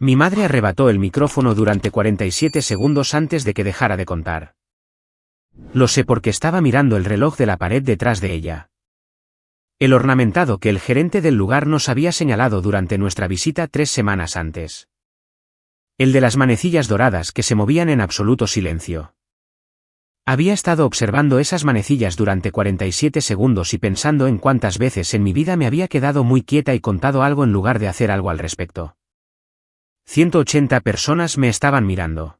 Mi madre arrebató el micrófono durante 47 segundos antes de que dejara de contar. Lo sé porque estaba mirando el reloj de la pared detrás de ella. El ornamentado que el gerente del lugar nos había señalado durante nuestra visita 3 semanas antes. El de las manecillas doradas que se movían en absoluto silencio. Había estado observando esas manecillas durante 47 segundos y pensando en cuántas veces en mi vida me había quedado muy quieta y contado algo en lugar de hacer algo al respecto. 180 personas me estaban mirando.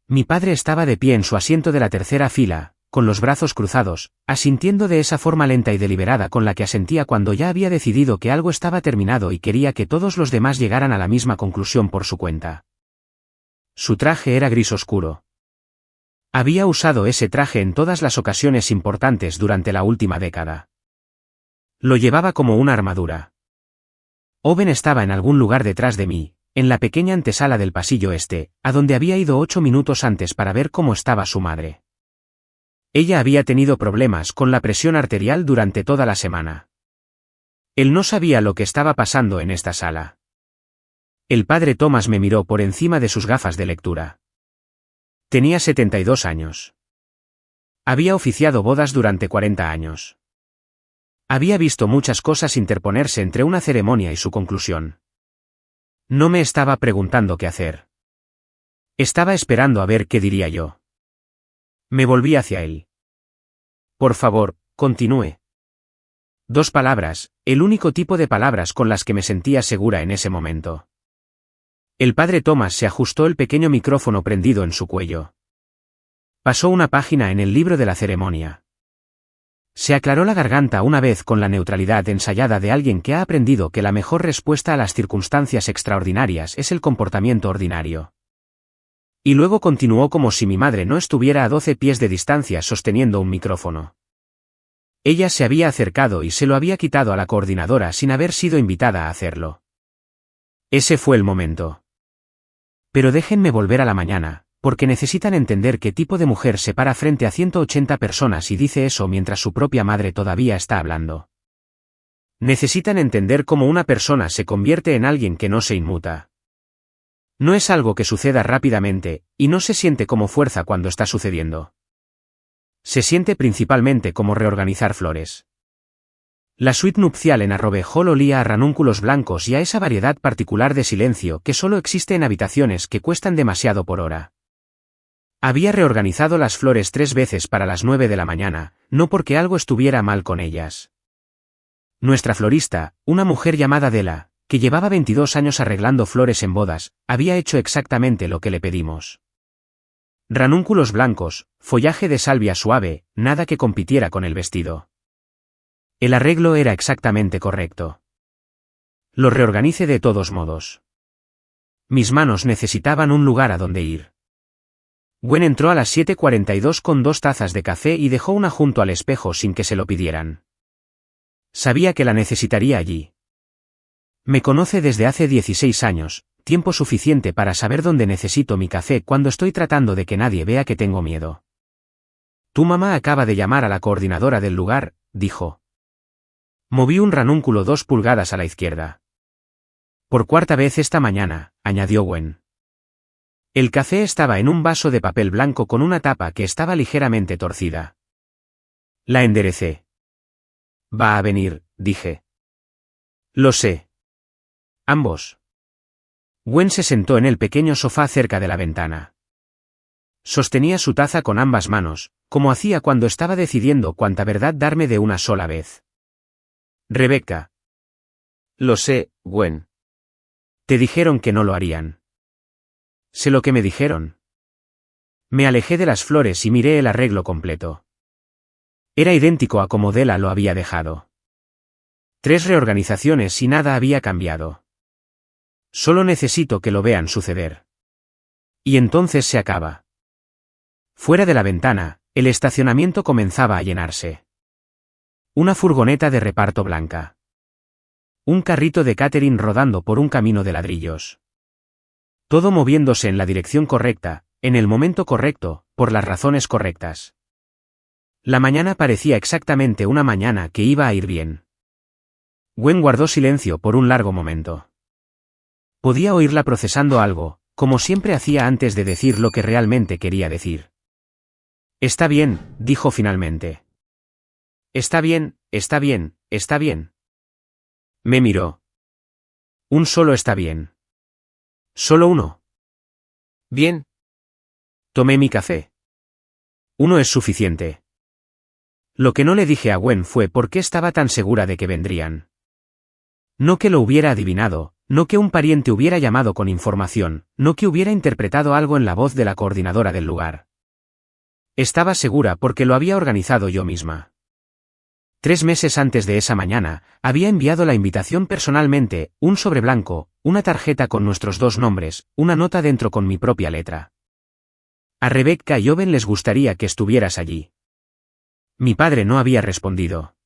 Mi padre estaba de pie en su asiento de la tercera fila, con los brazos cruzados, asintiendo de esa forma lenta y deliberada con la que asentía cuando ya había decidido que algo estaba terminado y quería que todos los demás llegaran a la misma conclusión por su cuenta. Su traje era gris oscuro. Había usado ese traje en todas las ocasiones importantes durante la última década. Lo llevaba como una armadura. Owen estaba en algún lugar detrás de mí, en la pequeña antesala del pasillo este, a donde había ido 8 minutos antes para ver cómo estaba su madre. Ella había tenido problemas con la presión arterial durante toda la semana. Él no sabía lo que estaba pasando en esta sala. El padre Thomas me miró por encima de sus gafas de lectura. Tenía 72 años. Había oficiado bodas durante 40 años. Había visto muchas cosas interponerse entre una ceremonia y su conclusión. No me estaba preguntando qué hacer. Estaba esperando a ver qué diría yo. Me volví hacia él. Por favor, continúe. 2 palabras, el único tipo de palabras con las que me sentía segura en ese momento. El padre Thomas se ajustó el pequeño micrófono prendido en su cuello. Pasó una página en el libro de la ceremonia. Se aclaró la garganta una vez con la neutralidad ensayada de alguien que ha aprendido que la mejor respuesta a las circunstancias extraordinarias es el comportamiento ordinario. Y luego continuó como si mi madre no estuviera a 12 pies de distancia sosteniendo un micrófono. Ella se había acercado y se lo había quitado a la coordinadora sin haber sido invitada a hacerlo. Ese fue el momento. Pero déjenme volver a la mañana, porque necesitan entender qué tipo de mujer se para frente a 180 personas y dice eso mientras su propia madre todavía está hablando. Necesitan entender cómo una persona se convierte en alguien que no se inmuta. No es algo que suceda rápidamente, y no se siente como fuerza cuando está sucediendo. Se siente principalmente como reorganizar flores. La suite nupcial en Arrobe Hall olía a ranúnculos blancos y a esa variedad particular de silencio que solo existe en habitaciones que cuestan demasiado por hora. Había reorganizado las flores 3 veces para las 9 de la mañana, no porque algo estuviera mal con ellas. Nuestra florista, una mujer llamada Della, que llevaba 22 años arreglando flores en bodas, había hecho exactamente lo que le pedimos. Ranúnculos blancos, follaje de salvia suave, nada que compitiera con el vestido. El arreglo era exactamente correcto. Lo reorganicé de todos modos. Mis manos necesitaban un lugar a donde ir. Gwen entró a las 7:42 con 2 tazas de café y dejó una junto al espejo sin que se lo pidieran. Sabía que la necesitaría allí. Me conoce desde hace 16 años, tiempo suficiente para saber dónde necesito mi café cuando estoy tratando de que nadie vea que tengo miedo. Tu mamá acaba de llamar a la coordinadora del lugar, dijo. Moví un ranúnculo 2 pulgadas a la izquierda. Por 4ª vez esta mañana, añadió Gwen. El café estaba en un vaso de papel blanco con una tapa que estaba ligeramente torcida. La enderecé. Va a venir, dije. Lo sé. Ambos. Gwen se sentó en el pequeño sofá cerca de la ventana. Sostenía su taza con ambas manos, como hacía cuando estaba decidiendo cuánta verdad darme de una sola vez. Rebecca. Lo sé, Gwen. Te dijeron que no lo harían. Sé lo que me dijeron. Me alejé de las flores y miré el arreglo completo. Era idéntico a como Della lo había dejado. 3 reorganizaciones y nada había cambiado. Solo necesito que lo vean suceder. Y entonces se acaba. Fuera de la ventana, el estacionamiento comenzaba a llenarse. Una furgoneta de reparto blanca. Un carrito de catering rodando por un camino de ladrillos. Todo moviéndose en la dirección correcta, en el momento correcto, por las razones correctas. La mañana parecía exactamente una mañana que iba a ir bien. Gwen guardó silencio por un largo momento. Podía oírla procesando algo, como siempre hacía antes de decir lo que realmente quería decir. Está bien, dijo finalmente. Está bien, está bien, está bien. Me miró. Un solo está bien. ¿Solo uno? Bien. Tomé mi café. Uno es suficiente. Lo que no le dije a Gwen fue por qué estaba tan segura de que vendrían. No que lo hubiera adivinado, no que un pariente hubiera llamado con información, no que hubiera interpretado algo en la voz de la coordinadora del lugar. Estaba segura porque lo había organizado yo misma. 3 meses antes de esa mañana, había enviado la invitación personalmente, un sobre blanco, una tarjeta con nuestros 2 nombres, una nota dentro con mi propia letra. A Rebecca y Owen les gustaría que estuvieras allí. Mi padre no había respondido.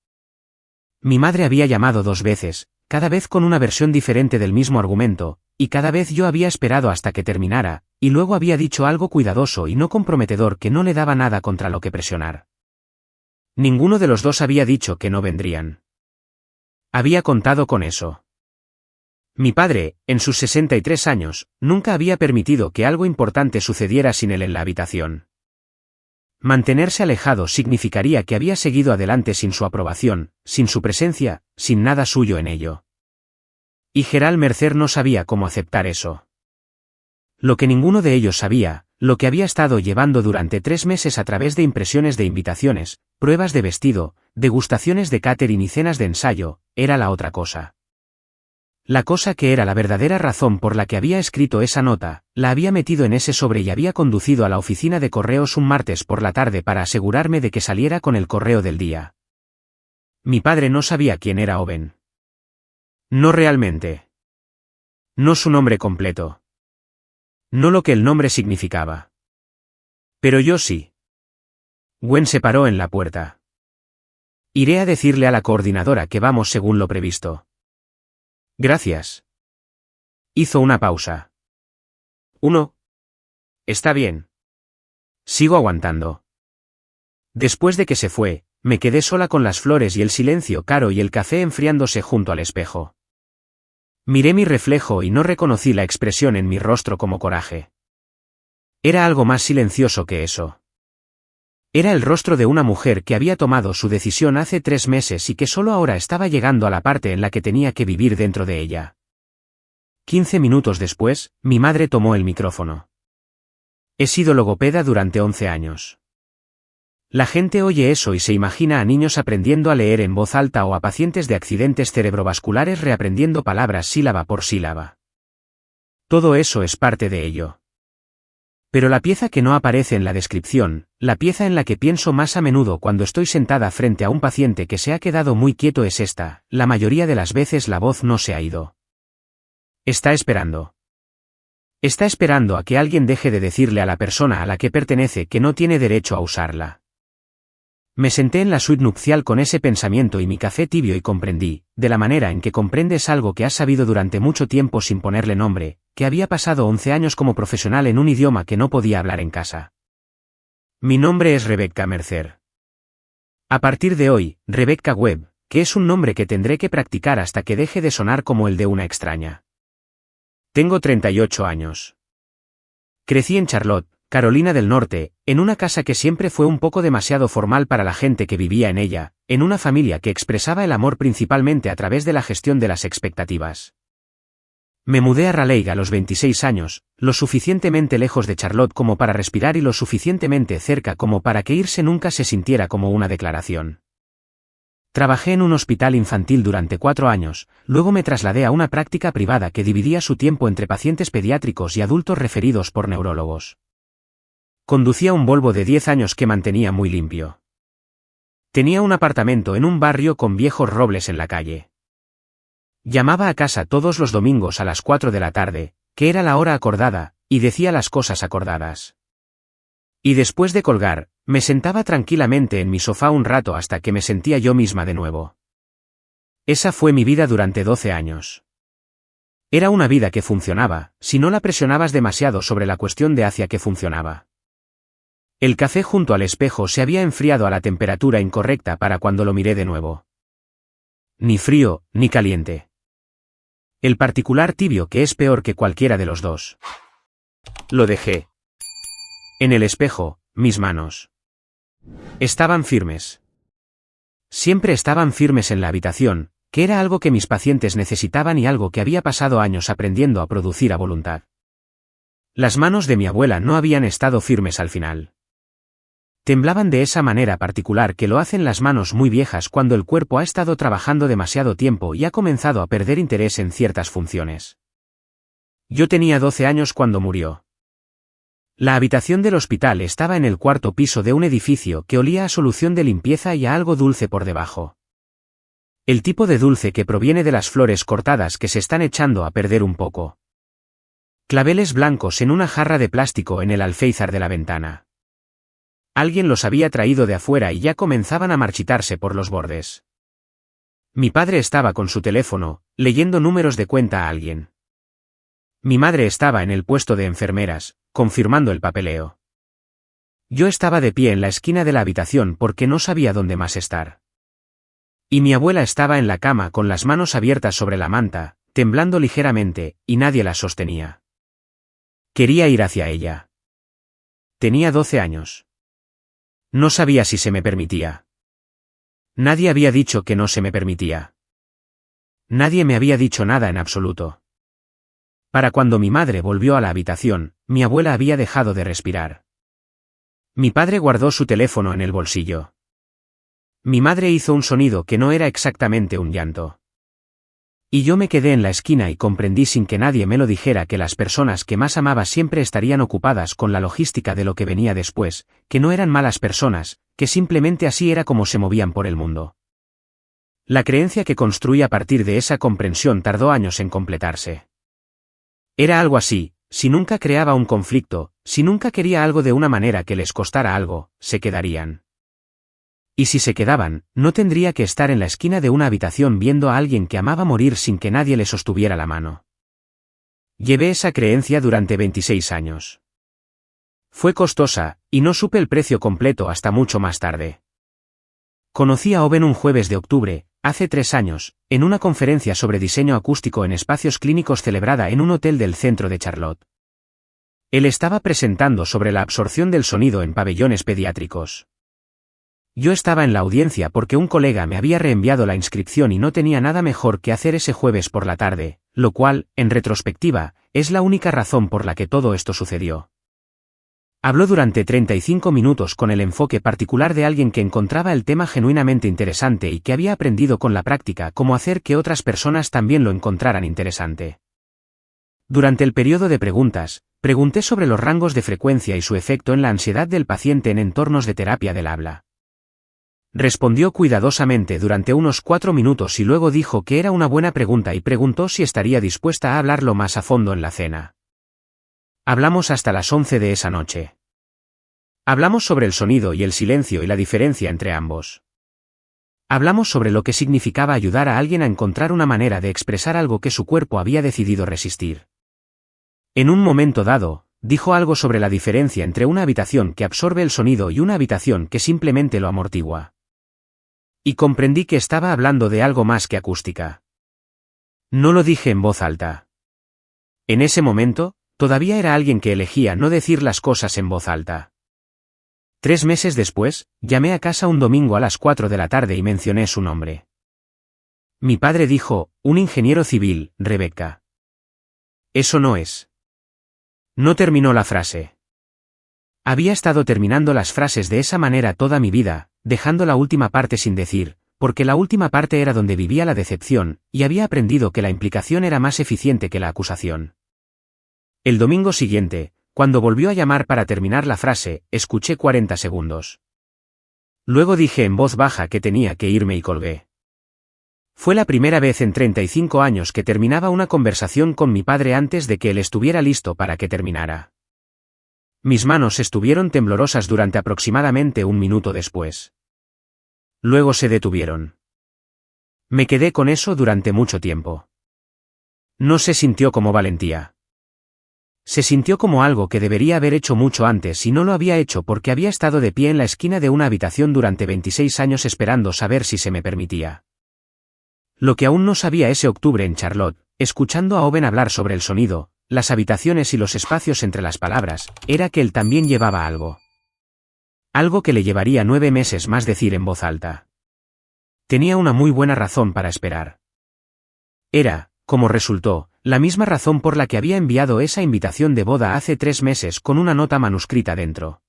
Mi madre había llamado 2 veces, cada vez con una versión diferente del mismo argumento, y cada vez yo había esperado hasta que terminara, y luego había dicho algo cuidadoso y no comprometedor que no le daba nada contra lo que presionar. Ninguno de los 2 había dicho que no vendrían. Había contado con eso. Mi padre, en sus 63 años, nunca había permitido que algo importante sucediera sin él en la habitación. Mantenerse alejado significaría que había seguido adelante sin su aprobación, sin su presencia, sin nada suyo en ello. Y Gerald Mercer no sabía cómo aceptar eso. Lo que ninguno de ellos sabía, lo que había estado llevando durante 3 meses a través de impresiones de invitaciones, pruebas de vestido, degustaciones de catering y cenas de ensayo, era la otra cosa. La cosa que era la verdadera razón por la que había escrito esa nota, la había metido en ese sobre y había conducido a la oficina de correos un martes por la tarde para asegurarme de que saliera con el correo del día. Mi padre no sabía quién era Owen. No realmente. No su nombre completo. No lo que el nombre significaba. Pero yo sí. Gwen se paró en la puerta. Iré a decirle a la coordinadora que vamos según lo previsto. Gracias. Hizo una pausa. 1. Está bien. Sigo aguantando. Después de que se fue, me quedé sola con las flores y el silencio caro y el café enfriándose junto al espejo. Miré mi reflejo y no reconocí la expresión en mi rostro como coraje. Era algo más silencioso que eso. Era el rostro de una mujer que había tomado su decisión hace 3 meses y que solo ahora estaba llegando a la parte en la que tenía que vivir dentro de ella. 15 minutos después, mi madre tomó el micrófono. He sido logopeda durante 11 años. La gente oye eso y se imagina a niños aprendiendo a leer en voz alta o a pacientes de accidentes cerebrovasculares reaprendiendo palabras sílaba por sílaba. Todo eso es parte de ello. Pero la pieza que no aparece en la descripción, la pieza en la que pienso más a menudo cuando estoy sentada frente a un paciente que se ha quedado muy quieto es esta: la mayoría de las veces la voz no se ha ido. Está esperando. Está esperando a que alguien deje de decirle a la persona a la que pertenece que no tiene derecho a usarla. Me senté en la suite nupcial con ese pensamiento y mi café tibio y comprendí, de la manera en que comprendes algo que has sabido durante mucho tiempo sin ponerle nombre, que había pasado 11 años como profesional en un idioma que no podía hablar en casa. Mi nombre es Rebecca Mercer. A partir de hoy, Rebecca Webb, que es un nombre que tendré que practicar hasta que deje de sonar como el de una extraña. Tengo 38 años. Crecí en Charlotte, Carolina del Norte, en una casa que siempre fue un poco demasiado formal para la gente que vivía en ella, en una familia que expresaba el amor principalmente a través de la gestión de las expectativas. Me mudé a Raleigh a los 26 años, lo suficientemente lejos de Charlotte como para respirar y lo suficientemente cerca como para que irse nunca se sintiera como una declaración. Trabajé en un hospital infantil durante 4 años, luego me trasladé a una práctica privada que dividía su tiempo entre pacientes pediátricos y adultos referidos por neurólogos. Conducía un Volvo de 10 años que mantenía muy limpio. Tenía un apartamento en un barrio con viejos robles en la calle. Llamaba a casa todos los domingos a las 4 de la tarde, que era la hora acordada, y decía las cosas acordadas. Y después de colgar, me sentaba tranquilamente en mi sofá un rato hasta que me sentía yo misma de nuevo. Esa fue mi vida durante 12 años. Era una vida que funcionaba, si no la presionabas demasiado sobre la cuestión de hacia qué funcionaba. El café junto al espejo se había enfriado a la temperatura incorrecta para cuando lo miré de nuevo. Ni frío, ni caliente. El particular tibio que es peor que cualquiera de los dos. Lo dejé. En el espejo, mis manos estaban firmes. Siempre estaban firmes en la habitación, que era algo que mis pacientes necesitaban y algo que había pasado años aprendiendo a producir a voluntad. Las manos de mi abuela no habían estado firmes al final. Temblaban de esa manera particular que lo hacen las manos muy viejas cuando el cuerpo ha estado trabajando demasiado tiempo y ha comenzado a perder interés en ciertas funciones. Yo tenía 12 años cuando murió. La habitación del hospital estaba en el cuarto piso de un edificio que olía a solución de limpieza y a algo dulce por debajo. El tipo de dulce que proviene de las flores cortadas que se están echando a perder un poco. Claveles blancos en una jarra de plástico en el alféizar de la ventana. Alguien los había traído de afuera y ya comenzaban a marchitarse por los bordes. Mi padre estaba con su teléfono, leyendo números de cuenta a alguien. Mi madre estaba en el puesto de enfermeras, confirmando el papeleo. Yo estaba de pie en la esquina de la habitación porque no sabía dónde más estar. Y mi abuela estaba en la cama con las manos abiertas sobre la manta, temblando ligeramente, y nadie la sostenía. Quería ir hacia ella. Tenía 12 años. No sabía si se me permitía. Nadie había dicho que no se me permitía. Nadie me había dicho nada en absoluto. Para cuando mi madre volvió a la habitación, mi abuela había dejado de respirar. Mi padre guardó su teléfono en el bolsillo. Mi madre hizo un sonido que no era exactamente un llanto. Y yo me quedé en la esquina y comprendí sin que nadie me lo dijera que las personas que más amaba siempre estarían ocupadas con la logística de lo que venía después, que no eran malas personas, que simplemente así era como se movían por el mundo. La creencia que construí a partir de esa comprensión tardó años en completarse. Era algo así: si nunca creaba un conflicto, si nunca quería algo de una manera que les costara algo, se quedarían. Y si se quedaban, no tendría que estar en la esquina de una habitación viendo a alguien que amaba morir sin que nadie le sostuviera la mano. Llevé esa creencia durante 26 años. Fue costosa, y no supe el precio completo hasta mucho más tarde. Conocí a Owen un jueves de octubre, hace 3 años, en una conferencia sobre diseño acústico en espacios clínicos celebrada en un hotel del centro de Charlotte. Él estaba presentando sobre la absorción del sonido en pabellones pediátricos. Yo estaba en la audiencia porque un colega me había reenviado la inscripción y no tenía nada mejor que hacer ese jueves por la tarde, lo cual, en retrospectiva, es la única razón por la que todo esto sucedió. Habló durante 35 minutos con el enfoque particular de alguien que encontraba el tema genuinamente interesante y que había aprendido con la práctica cómo hacer que otras personas también lo encontraran interesante. Durante el periodo de preguntas, pregunté sobre los rangos de frecuencia y su efecto en la ansiedad del paciente en entornos de terapia del habla. Respondió cuidadosamente durante unos 4 minutos y luego dijo que era una buena pregunta y preguntó si estaría dispuesta a hablarlo más a fondo en la cena. Hablamos hasta las 11 de esa noche. Hablamos sobre el sonido y el silencio y la diferencia entre ambos. Hablamos sobre lo que significaba ayudar a alguien a encontrar una manera de expresar algo que su cuerpo había decidido resistir. En un momento dado, dijo algo sobre la diferencia entre una habitación que absorbe el sonido y una habitación que simplemente lo amortigua. Y comprendí que estaba hablando de algo más que acústica. No lo dije en voz alta. En ese momento, todavía era alguien que elegía no decir las cosas en voz alta. 3 meses después, llamé a casa un domingo a las 4 de la tarde y mencioné su nombre. Mi padre dijo: un ingeniero civil, Rebecca. Eso no es. No terminó la frase. Había estado terminando las frases de esa manera toda mi vida, dejando la última parte sin decir, porque la última parte era donde vivía la decepción, y había aprendido que la implicación era más eficiente que la acusación. El domingo siguiente, cuando volvió a llamar para terminar la frase, escuché 40 segundos. Luego dije en voz baja que tenía que irme y colgué. Fue la primera vez en 35 años que terminaba una conversación con mi padre antes de que él estuviera listo para que terminara. Mis manos estuvieron temblorosas durante aproximadamente 1 minuto después. Luego se detuvieron. Me quedé con eso durante mucho tiempo. No se sintió como valentía. Se sintió como algo que debería haber hecho mucho antes y no lo había hecho porque había estado de pie en la esquina de una habitación durante 26 años esperando saber si se me permitía. Lo que aún no sabía ese octubre en Charlotte, escuchando a Owen hablar sobre el sonido, las habitaciones y los espacios entre las palabras, era que él también llevaba algo. Algo que le llevaría 9 meses más decir en voz alta. Tenía una muy buena razón para esperar. Era, como resultó, la misma razón por la que había enviado esa invitación de boda hace 3 meses con una nota manuscrita dentro.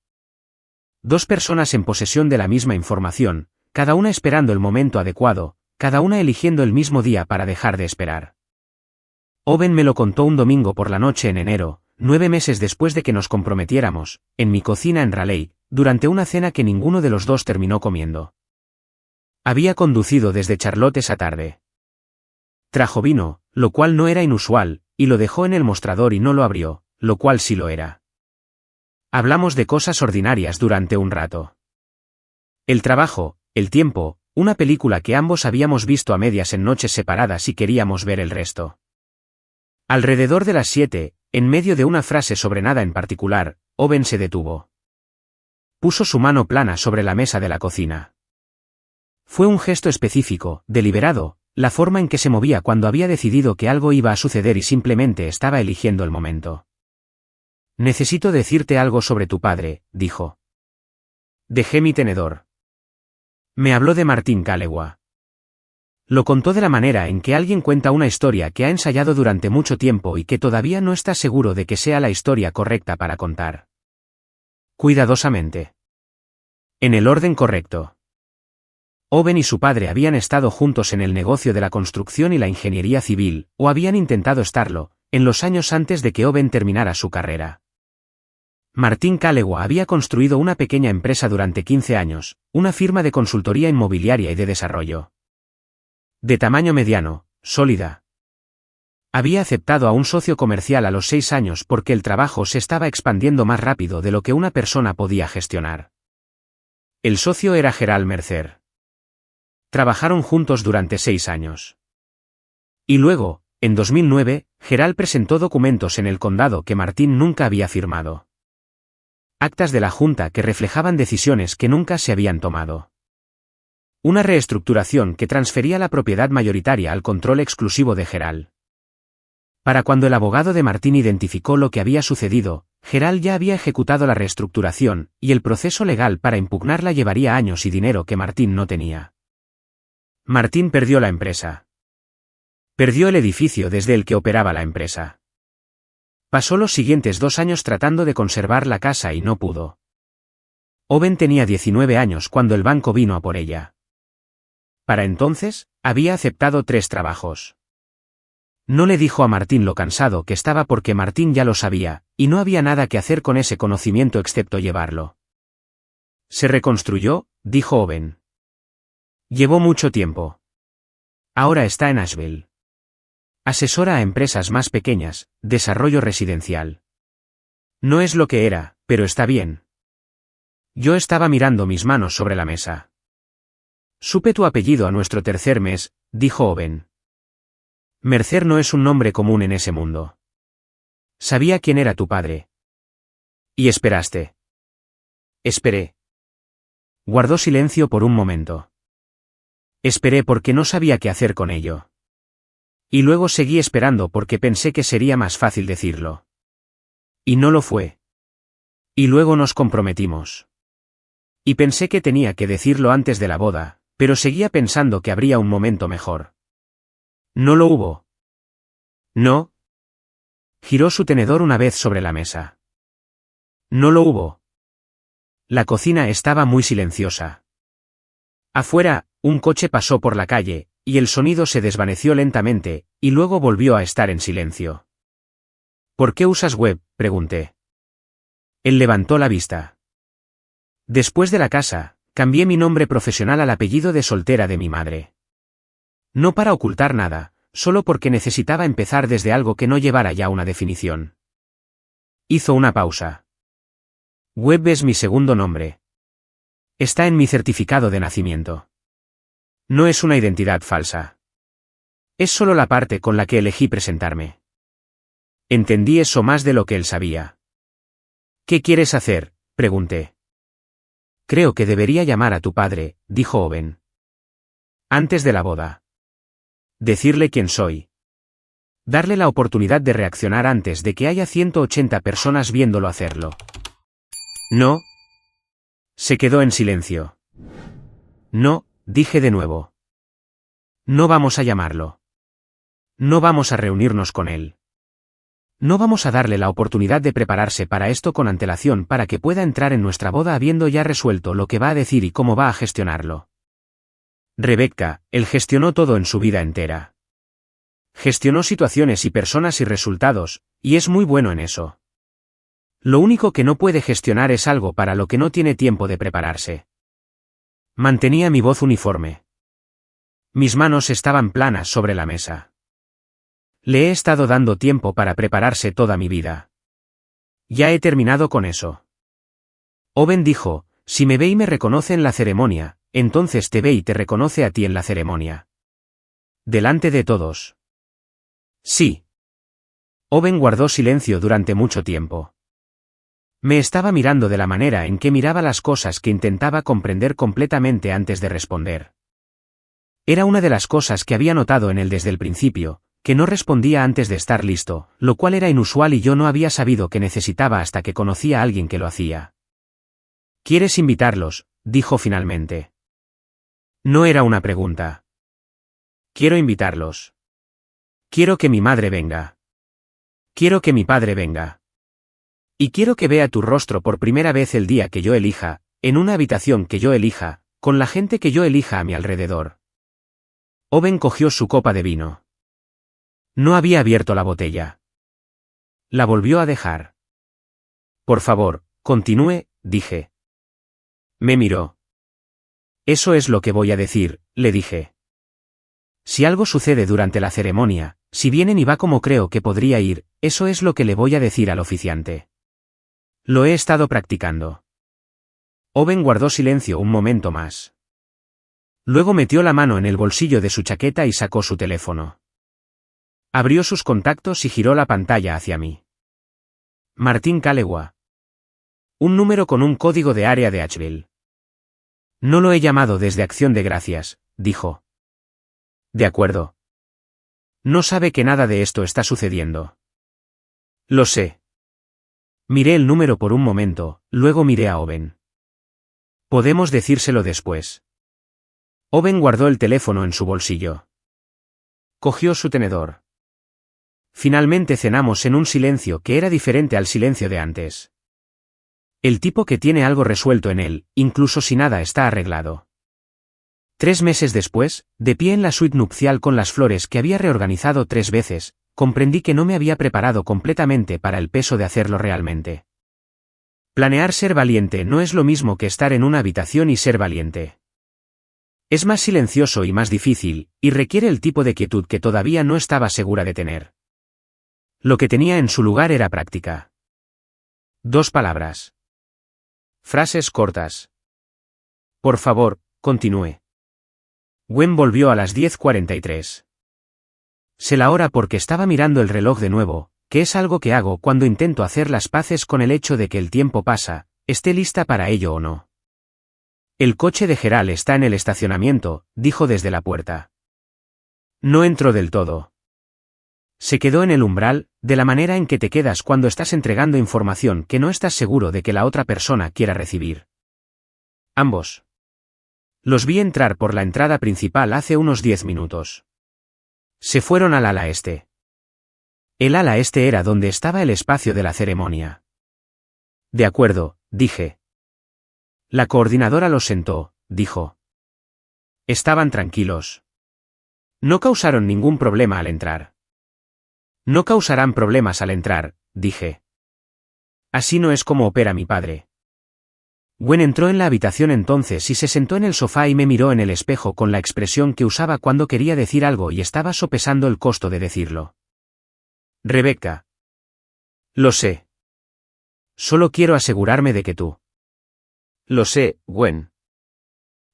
2 personas en posesión de la misma información, cada una esperando el momento adecuado, cada una eligiendo el mismo día para dejar de esperar. Owen me lo contó un domingo por la noche en enero, 9 meses después de que nos comprometiéramos, en mi cocina en Raleigh, durante una cena que ninguno de los dos terminó comiendo. Había conducido desde Charlotte esa tarde. Trajo vino, lo cual no era inusual, y lo dejó en el mostrador y no lo abrió, lo cual sí lo era. Hablamos de cosas ordinarias durante un rato. El trabajo, el tiempo, una película que ambos habíamos visto a medias en noches separadas y queríamos ver el resto. Alrededor de las 7, en medio de una frase sobre nada en particular, Owen se detuvo. Puso su mano plana sobre la mesa de la cocina. Fue un gesto específico, deliberado, la forma en que se movía cuando había decidido que algo iba a suceder y simplemente estaba eligiendo el momento. Necesito decirte algo sobre tu padre, dijo. Dejé mi tenedor. Me habló de Martin Calewa. Lo contó de la manera en que alguien cuenta una historia que ha ensayado durante mucho tiempo y que todavía no está seguro de que sea la historia correcta para contar. Cuidadosamente. En el orden correcto. Owen y su padre habían estado juntos en el negocio de la construcción y la ingeniería civil, o habían intentado estarlo, en los años antes de que Owen terminara su carrera. Martin Calewa había construido una pequeña empresa durante 15 años, una firma de consultoría inmobiliaria y de desarrollo. De tamaño mediano, sólida. Había aceptado a un socio comercial a los 6 años porque el trabajo se estaba expandiendo más rápido de lo que una persona podía gestionar. El socio era Gerald Mercer. Trabajaron juntos durante 6 años. Y luego, en 2009, Gerald presentó documentos en el condado que Martin nunca había firmado. Actas de la Junta que reflejaban decisiones que nunca se habían tomado. Una reestructuración que transfería la propiedad mayoritaria al control exclusivo de Gerald. Para cuando el abogado de Martin identificó lo que había sucedido, Gerald ya había ejecutado la reestructuración, y el proceso legal para impugnarla llevaría años y dinero que Martin no tenía. Martin perdió la empresa. Perdió el edificio desde el que operaba la empresa. Pasó los siguientes 2 años tratando de conservar la casa y no pudo. Owen tenía 19 años cuando el banco vino a por ella. Para entonces, había aceptado 3 trabajos. No le dijo a Martin lo cansado que estaba porque Martin ya lo sabía, y no había nada que hacer con ese conocimiento excepto llevarlo. Se reconstruyó, dijo Owen. Llevó mucho tiempo. Ahora está en Asheville. Asesora a empresas más pequeñas, desarrollo residencial. No es lo que era, pero está bien. Yo estaba mirando mis manos sobre la mesa. Supe tu apellido a nuestro 3er mes, dijo Owen. Mercer no es un nombre común en ese mundo. Sabía quién era tu padre. Y esperaste. Esperé. Guardó silencio por un momento. Esperé porque no sabía qué hacer con ello. Y luego seguí esperando porque pensé que sería más fácil decirlo. Y no lo fue. Y luego nos comprometimos. Y pensé que tenía que decirlo antes de la boda, pero seguía pensando que habría un momento mejor. No lo hubo. No. Giró su tenedor una vez sobre la mesa. No lo hubo. La cocina estaba muy silenciosa. Afuera, un coche pasó por la calle, y el sonido se desvaneció lentamente, y luego volvió a estar en silencio. ¿Por qué usas web?, pregunté. Él levantó la vista. Después de la casa, cambié mi nombre profesional al apellido de soltera de mi madre. No para ocultar nada, solo porque necesitaba empezar desde algo que no llevara ya una definición. Hizo una pausa. Webb es mi segundo nombre. Está en mi certificado de nacimiento. No es una identidad falsa. Es solo la parte con la que elegí presentarme. Entendí eso más de lo que él sabía. ¿Qué quieres hacer?, pregunté. Creo que debería llamar a tu padre, dijo Owen. Antes de la boda. Decirle quién soy. Darle la oportunidad de reaccionar antes de que haya 180 personas viéndolo hacerlo. No. Se quedó en silencio. No, dije de nuevo. No vamos a llamarlo. No vamos a reunirnos con él. No vamos a darle la oportunidad de prepararse para esto con antelación para que pueda entrar en nuestra boda habiendo ya resuelto lo que va a decir y cómo va a gestionarlo. Rebecca, él gestionó todo en su vida entera. Gestionó situaciones y personas y resultados, y es muy bueno en eso. Lo único que no puede gestionar es algo para lo que no tiene tiempo de prepararse. Mantenía mi voz uniforme. Mis manos estaban planas sobre la mesa. Le he estado dando tiempo para prepararse toda mi vida. Ya he terminado con eso. Owen dijo, si me ve y me reconoce en la ceremonia, entonces te ve y te reconoce a ti en la ceremonia. Delante de todos. Sí. Owen guardó silencio durante mucho tiempo. Me estaba mirando de la manera en que miraba las cosas que intentaba comprender completamente antes de responder. Era una de las cosas que había notado en él desde el principio, que no respondía antes de estar listo, lo cual era inusual y yo no había sabido que necesitaba hasta que conocí a alguien que lo hacía. ¿Quieres invitarlos?, dijo finalmente. No era una pregunta. Quiero invitarlos. Quiero que mi madre venga. Quiero que mi padre venga. Y quiero que vea tu rostro por primera vez el día que yo elija, en una habitación que yo elija, con la gente que yo elija a mi alrededor. Owen cogió su copa de vino. No había abierto la botella. La volvió a dejar. Por favor, continúe, dije. Me miró. Eso es lo que voy a decir, le dije. Si algo sucede durante la ceremonia, si vienen y va como creo que podría ir, eso es lo que le voy a decir al oficiante. Lo he estado practicando. Owen guardó silencio un momento más. Luego metió la mano en el bolsillo de su chaqueta y sacó su teléfono. Abrió sus contactos y giró la pantalla hacia mí. Martín Calewa. Un número con un código de área de Asheville. No lo he llamado desde Acción de Gracias, dijo. De acuerdo. No sabe que nada de esto está sucediendo. Lo sé. Miré el número por un momento, luego miré a Owen. Podemos decírselo después. Owen guardó el teléfono en su bolsillo. Cogió su tenedor. Finalmente cenamos en un silencio que era diferente al silencio de antes. El tipo que tiene algo resuelto en él, incluso si nada está arreglado. 3 meses después, de pie en la suite nupcial con las flores que había reorganizado 3 veces, comprendí que no me había preparado completamente para el peso de hacerlo realmente. Planear ser valiente no es lo mismo que estar en una habitación y ser valiente. Es más silencioso y más difícil, y requiere el tipo de quietud que todavía no estaba segura de tener. Lo que tenía en su lugar era práctica. 2 palabras. Frases cortas. Por favor, continúe. Gwen volvió a las 10:43. Sé la hora porque estaba mirando el reloj de nuevo, que es algo que hago cuando intento hacer las paces con el hecho de que el tiempo pasa, esté lista para ello o no. El coche de Gerald está en el estacionamiento, dijo desde la puerta. No entró del todo. Se quedó en el umbral, de la manera en que te quedas cuando estás entregando información que no estás seguro de que la otra persona quiera recibir. Ambos. Los vi entrar por la entrada principal hace unos 10 minutos. Se fueron al ala este. El ala este era donde estaba el espacio de la ceremonia. De acuerdo, dije. La coordinadora los sentó, dijo. Estaban tranquilos. No causaron ningún problema al entrar. No causarán problemas al entrar, dije. Así no es como opera mi padre. Gwen entró en la habitación entonces y se sentó en el sofá y me miró en el espejo con la expresión que usaba cuando quería decir algo y estaba sopesando el costo de decirlo. Rebecca. Lo sé. Solo quiero asegurarme de que tú. Lo sé, Gwen.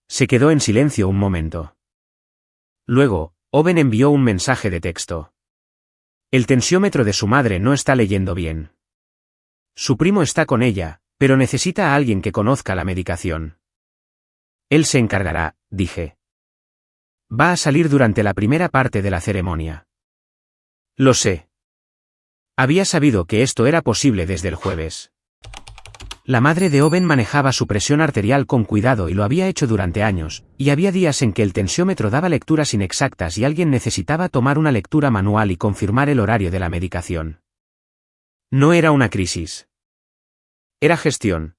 Se quedó en silencio un momento. Luego, Owen envió un mensaje de texto. El tensiómetro de su madre no está leyendo bien. Su primo está con ella, pero necesita a alguien que conozca la medicación. Él se encargará, dije. Va a salir durante la primera parte de la ceremonia. Lo sé. Había sabido que esto era posible desde el jueves. La madre de Owen manejaba su presión arterial con cuidado y lo había hecho durante años, y había días en que el tensiómetro daba lecturas inexactas y alguien necesitaba tomar una lectura manual y confirmar el horario de la medicación. No era una crisis. Era gestión.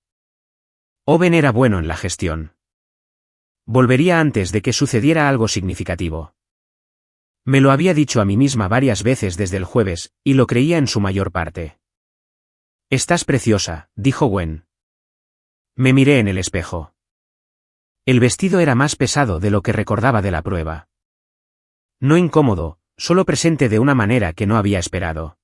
Owen era bueno en la gestión. Volvería antes de que sucediera algo significativo. Me lo había dicho a mí misma varias veces desde el jueves, y lo creía en su mayor parte. Estás preciosa, dijo Gwen. Me miré en el espejo. El vestido era más pesado de lo que recordaba de la prueba. No incómodo, solo presente de una manera que no había esperado.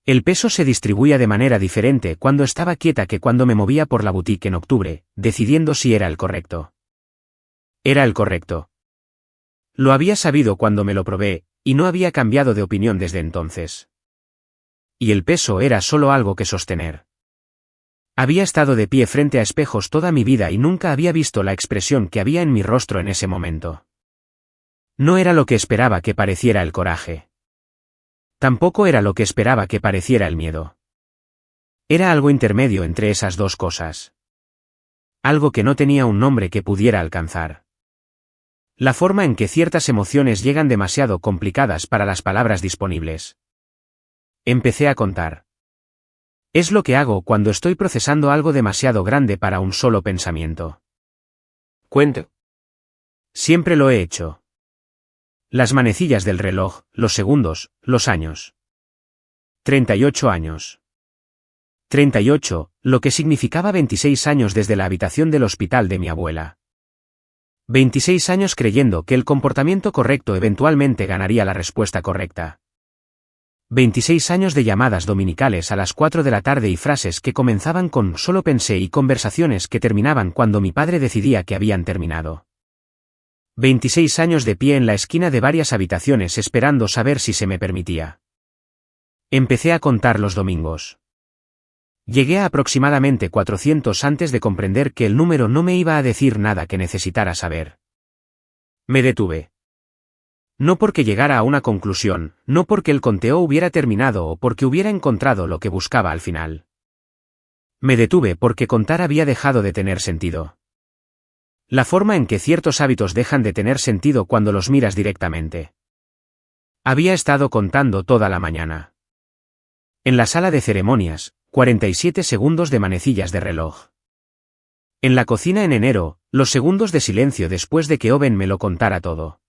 El peso se distribuía de manera diferente cuando estaba quieta que cuando me movía por la boutique en octubre, decidiendo si era el correcto. Era el correcto. Lo había sabido cuando me lo probé, y no había cambiado de opinión desde entonces. Y el peso era solo algo que sostener. Había estado de pie frente a espejos toda mi vida y nunca había visto la expresión que había en mi rostro en ese momento. No era lo que esperaba que pareciera el coraje. Tampoco era lo que esperaba que pareciera el miedo. Era algo intermedio entre esas dos cosas. Algo que no tenía un nombre que pudiera alcanzar. La forma en que ciertas emociones llegan demasiado complicadas para las palabras disponibles. Empecé a contar. Es lo que hago cuando estoy procesando algo demasiado grande para un solo pensamiento. Cuento. Siempre lo he hecho. Las manecillas del reloj, los segundos, los años. 38 años. 38, lo que significaba 26 años desde la habitación del hospital de mi abuela. 26 años creyendo que el comportamiento correcto eventualmente ganaría la respuesta correcta. 26 años de llamadas dominicales a las 4 de la tarde y frases que comenzaban con "solo pensé" y conversaciones que terminaban cuando mi padre decidía que habían terminado. 26 años de pie en la esquina de varias habitaciones esperando saber si se me permitía. Empecé a contar los domingos. Llegué a aproximadamente 400 antes de comprender que el número no me iba a decir nada que necesitara saber. Me detuve. No porque llegara a una conclusión, no porque el conteo hubiera terminado o porque hubiera encontrado lo que buscaba al final. Me detuve porque contar había dejado de tener sentido. La forma en que ciertos hábitos dejan de tener sentido cuando los miras directamente. Había estado contando toda la mañana. En la sala de ceremonias, 47 segundos de manecillas de reloj. En la cocina en enero, los segundos de silencio después de que Owen me lo contara todo.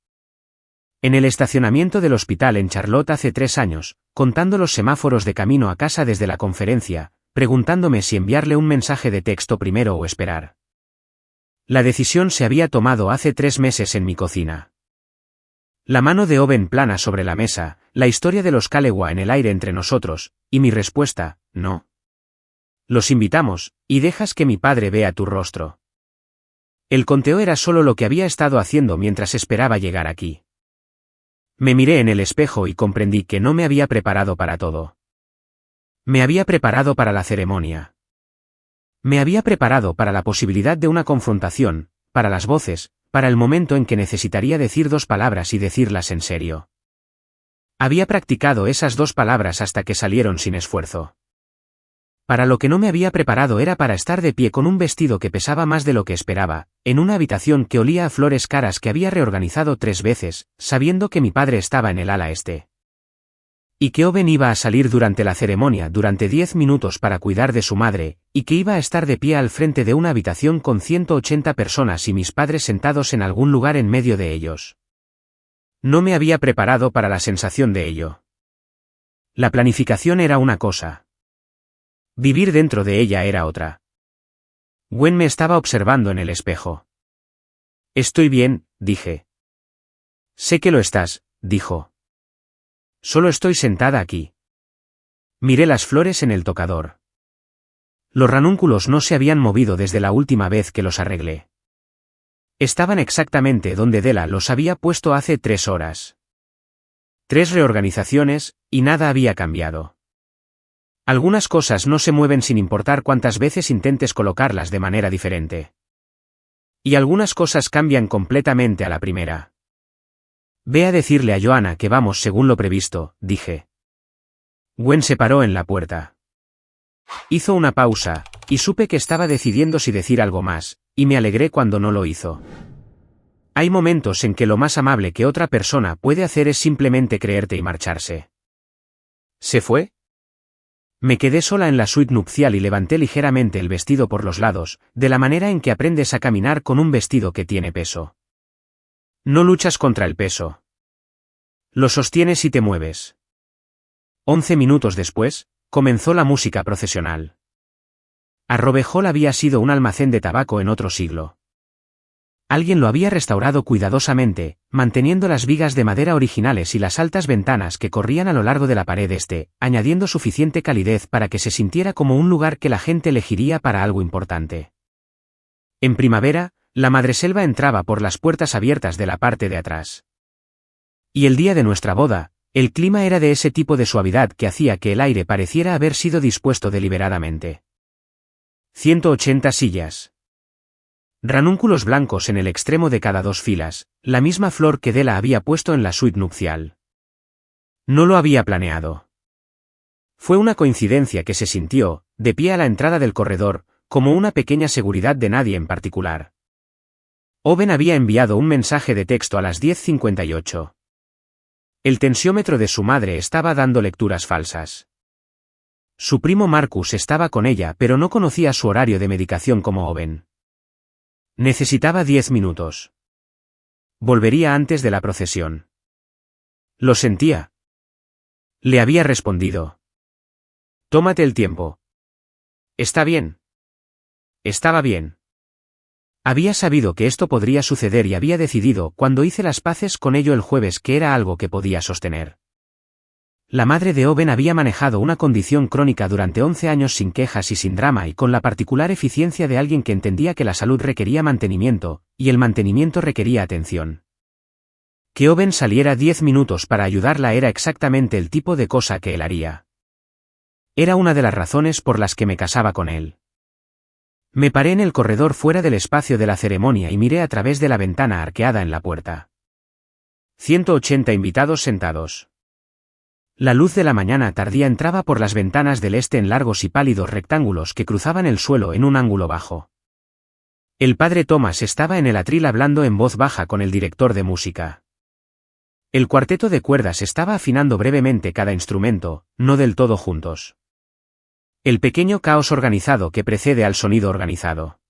En el estacionamiento del hospital en Charlotte hace 3 años, contando los semáforos de camino a casa desde la conferencia, preguntándome si enviarle un mensaje de texto primero o esperar. La decisión se había tomado hace 3 meses en mi cocina. La mano de Owen plana sobre la mesa, la historia de los Kalewa en el aire entre nosotros, y mi respuesta, no. Los invitamos, y dejas que mi padre vea tu rostro. El conteo era solo lo que había estado haciendo mientras esperaba llegar aquí. Me miré en el espejo y comprendí que no me había preparado para todo. Me había preparado para la ceremonia. Me había preparado para la posibilidad de una confrontación, para las voces, para el momento en que necesitaría decir 2 palabras y decirlas en serio. Había practicado esas 2 palabras hasta que salieron sin esfuerzo. Para lo que no me había preparado era para estar de pie con un vestido que pesaba más de lo que esperaba, en una habitación que olía a flores caras que había reorganizado 3 veces, sabiendo que mi padre estaba en el ala este. Y que Owen iba a salir durante la ceremonia durante 10 minutos para cuidar de su madre, y que iba a estar de pie al frente de una habitación con 180 personas y mis padres sentados en algún lugar en medio de ellos. No me había preparado para la sensación de ello. La planificación era una cosa. Vivir dentro de ella era otra. Gwen me estaba observando en el espejo. Estoy bien, dije. Sé que lo estás, dijo. Solo estoy sentada aquí. Miré las flores en el tocador. Los ranúnculos no se habían movido desde la última vez que los arreglé. Estaban exactamente donde Della los había puesto hace 3 horas. 3 reorganizaciones, y nada había cambiado. Algunas cosas no se mueven sin importar cuántas veces intentes colocarlas de manera diferente. Y algunas cosas cambian completamente a la primera. Ve a decirle a Joanna que vamos según lo previsto, dije. Gwen se paró en la puerta. Hizo una pausa, y supe que estaba decidiendo si decir algo más, y me alegré cuando no lo hizo. Hay momentos en que lo más amable que otra persona puede hacer es simplemente creerte y marcharse. ¿Se fue? Me quedé sola en la suite nupcial y levanté ligeramente el vestido por los lados, de la manera en que aprendes a caminar con un vestido que tiene peso. No luchas contra el peso. Lo sostienes y te mueves. 11 minutos después, comenzó la música procesional. Arrobe Hall había sido un almacén de tabaco en otro siglo. Alguien lo había restaurado cuidadosamente, manteniendo las vigas de madera originales y las altas ventanas que corrían a lo largo de la pared este, añadiendo suficiente calidez para que se sintiera como un lugar que la gente elegiría para algo importante. En primavera, la madreselva entraba por las puertas abiertas de la parte de atrás. Y el día de nuestra boda, el clima era de ese tipo de suavidad que hacía que el aire pareciera haber sido dispuesto deliberadamente. 180 sillas. Ranúnculos blancos en el extremo de cada dos filas, la misma flor que Della había puesto en la suite nupcial. No lo había planeado. Fue una coincidencia que se sintió, de pie a la entrada del corredor, como una pequeña seguridad de nadie en particular. Owen había enviado un mensaje de texto a las 10:58. El tensiómetro de su madre estaba dando lecturas falsas. Su primo Marcus estaba con ella pero no conocía su horario de medicación como Owen. Necesitaba 10 minutos. Volvería antes de la procesión. Lo sentía. Le había respondido. Tómate el tiempo. Está bien. Estaba bien. Había sabido que esto podría suceder y había decidido cuando hice las paces con ello el jueves que era algo que podía sostener. La madre de Owen había manejado una condición crónica durante 11 años sin quejas y sin drama y con la particular eficiencia de alguien que entendía que la salud requería mantenimiento, y el mantenimiento requería atención. Que Owen saliera 10 minutos para ayudarla era exactamente el tipo de cosa que él haría. Era una de las razones por las que me casaba con él. Me paré en el corredor fuera del espacio de la ceremonia y miré a través de la ventana arqueada en la puerta. 180 invitados sentados. La luz de la mañana tardía entraba por las ventanas del este en largos y pálidos rectángulos que cruzaban el suelo en un ángulo bajo. El padre Thomas estaba en el atril hablando en voz baja con el director de música. El cuarteto de cuerdas estaba afinando brevemente cada instrumento, no del todo juntos. El pequeño caos organizado que precede al sonido organizado.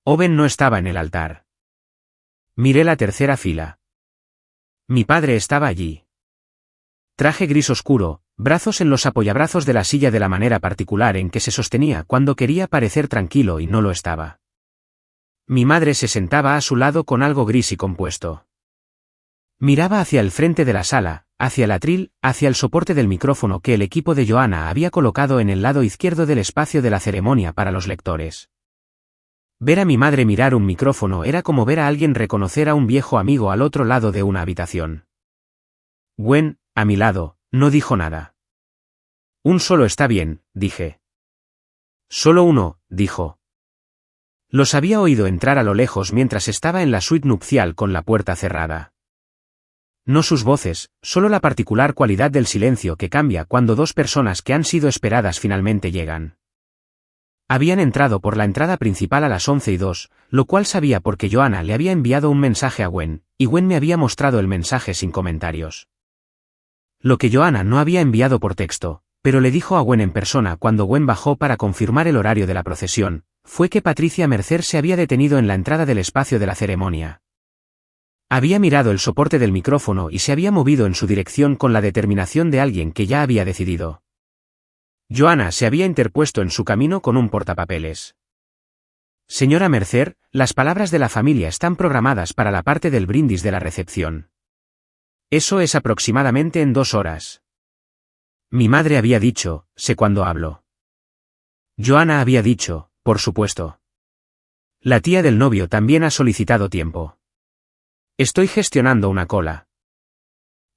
Owen no estaba en el altar. Miré la tercera fila. Mi padre estaba allí. Traje gris oscuro, brazos en los apoyabrazos de la silla de la manera particular en que se sostenía cuando quería parecer tranquilo y no lo estaba. Mi madre se sentaba a su lado con algo gris y compuesto. Miraba hacia el frente de la sala, hacia el atril, hacia el soporte del micrófono que el equipo de Joanna había colocado en el lado izquierdo del espacio de la ceremonia para los lectores. Ver a mi madre mirar un micrófono era como ver a alguien reconocer a un viejo amigo al otro lado de una habitación. Gwen, a mi lado, no dijo nada. Un solo está bien, dije. Solo uno, dijo. Los había oído entrar a lo lejos mientras estaba en la suite nupcial con la puerta cerrada. No sus voces, solo la particular cualidad del silencio que cambia cuando dos personas que han sido esperadas finalmente llegan. Habían entrado por la entrada principal a las 11:02, lo cual sabía porque Joanna le había enviado un mensaje a Gwen, y Gwen me había mostrado el mensaje sin comentarios. Lo que Joanna no había enviado por texto, pero le dijo a Gwen en persona cuando Gwen bajó para confirmar el horario de la procesión, fue que Patricia Mercer se había detenido en la entrada del espacio de la ceremonia. Había mirado el soporte del micrófono y se había movido en su dirección con la determinación de alguien que ya había decidido. Joanna se había interpuesto en su camino con un portapapeles. Señora Mercer, las palabras de la familia están programadas para la parte del brindis de la recepción. Eso es aproximadamente en 2 horas. Mi madre había dicho, sé cuándo hablo. Joanna había dicho, por supuesto. La tía del novio también ha solicitado tiempo. Estoy gestionando una cola.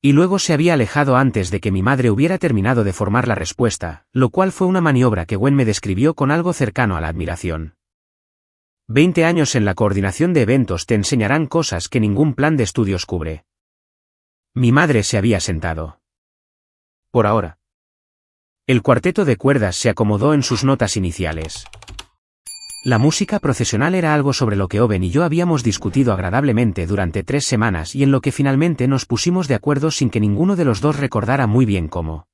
Y luego se había alejado antes de que mi madre hubiera terminado de formar la respuesta, lo cual fue una maniobra que Gwen me describió con algo cercano a la admiración. 20 años en la coordinación de eventos te enseñarán cosas que ningún plan de estudios cubre. Mi madre se había sentado. Por ahora. El cuarteto de cuerdas se acomodó en sus notas iniciales. La música procesional era algo sobre lo que Owen y yo habíamos discutido agradablemente durante 3 semanas y en lo que finalmente nos pusimos de acuerdo sin que ninguno de los dos recordara muy bien cómo.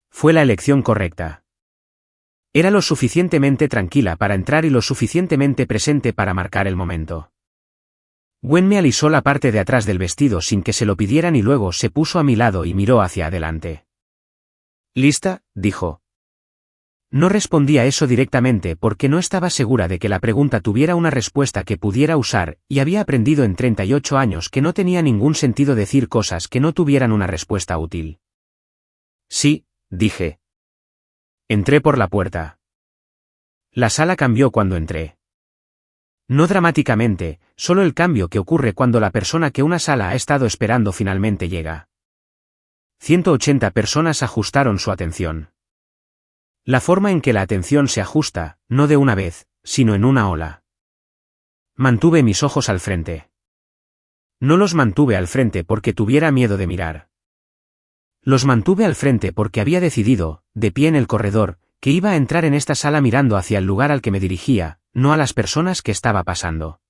Fue la elección correcta. Era lo suficientemente tranquila para entrar y lo suficientemente presente para marcar el momento. Gwen me alisó la parte de atrás del vestido sin que se lo pidieran y luego se puso a mi lado y miró hacia adelante. «¿Lista?», dijo. No respondí a eso directamente porque no estaba segura de que la pregunta tuviera una respuesta que pudiera usar, y había aprendido en 38 años que no tenía ningún sentido decir cosas que no tuvieran una respuesta útil. «Sí», dije. Entré por la puerta. La sala cambió cuando entré. No dramáticamente, solo el cambio que ocurre cuando la persona que una sala ha estado esperando finalmente llega. 180 personas ajustaron su atención. La forma en que la atención se ajusta, no de una vez, sino en una ola. Mantuve mis ojos al frente. No los mantuve al frente porque tuviera miedo de mirar. Los mantuve al frente porque había decidido, de pie en el corredor, que iba a entrar en esta sala mirando hacia el lugar al que me dirigía, no a las personas que estaba pasando.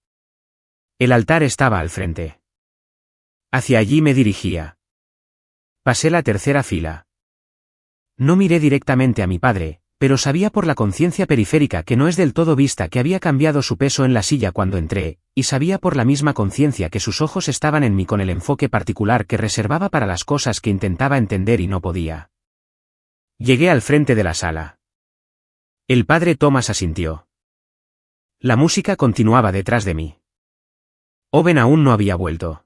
El altar estaba al frente. Hacia allí me dirigía. Pasé la tercera fila. No miré directamente a mi padre, pero sabía por la conciencia periférica que no es del todo vista que había cambiado su peso en la silla cuando entré, y sabía por la misma conciencia que sus ojos estaban en mí con el enfoque particular que reservaba para las cosas que intentaba entender y no podía. Llegué al frente de la sala. El padre Thomas asintió. La música continuaba detrás de mí. Owen aún no había vuelto.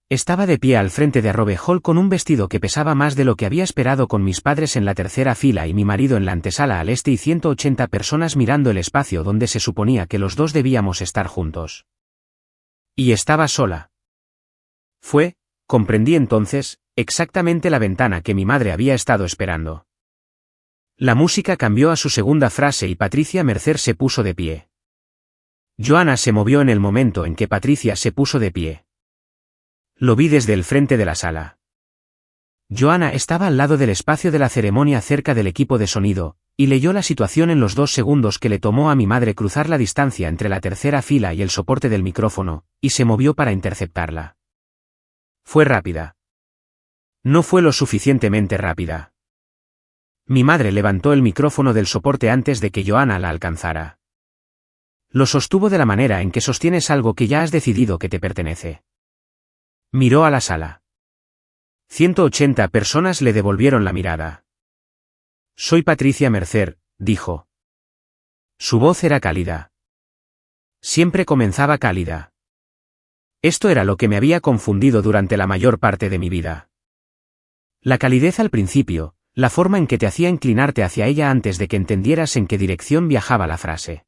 Estaba de pie al frente de Arrobe Hall con un vestido que pesaba más de lo que había esperado, con mis padres en la tercera fila y mi marido en la antesala al este y 180 personas mirando el espacio donde se suponía que los dos debíamos estar juntos. Y estaba sola. Comprendí entonces, exactamente la ventana que mi madre había estado esperando. La música cambió a su segunda frase y Patricia Mercer se puso de pie. Joanna se movió en el momento en que Patricia se puso de pie. Lo vi desde el frente de la sala. Joanna estaba al lado del espacio de la ceremonia cerca del equipo de sonido, y leyó la situación en los 2 segundos que le tomó a mi madre cruzar la distancia entre la tercera fila y el soporte del micrófono, y se movió para interceptarla. Fue rápida. No fue lo suficientemente rápida. Mi madre levantó el micrófono del soporte antes de que Joanna la alcanzara. Lo sostuvo de la manera en que sostienes algo que ya has decidido que te pertenece. Miró a la sala. 180 personas le devolvieron la mirada. «Soy Patricia Mercer», dijo. Su voz era cálida. Siempre comenzaba cálida. Esto era lo que me había confundido durante la mayor parte de mi vida. La calidez al principio, la forma en que te hacía inclinarte hacia ella antes de que entendieras en qué dirección viajaba la frase.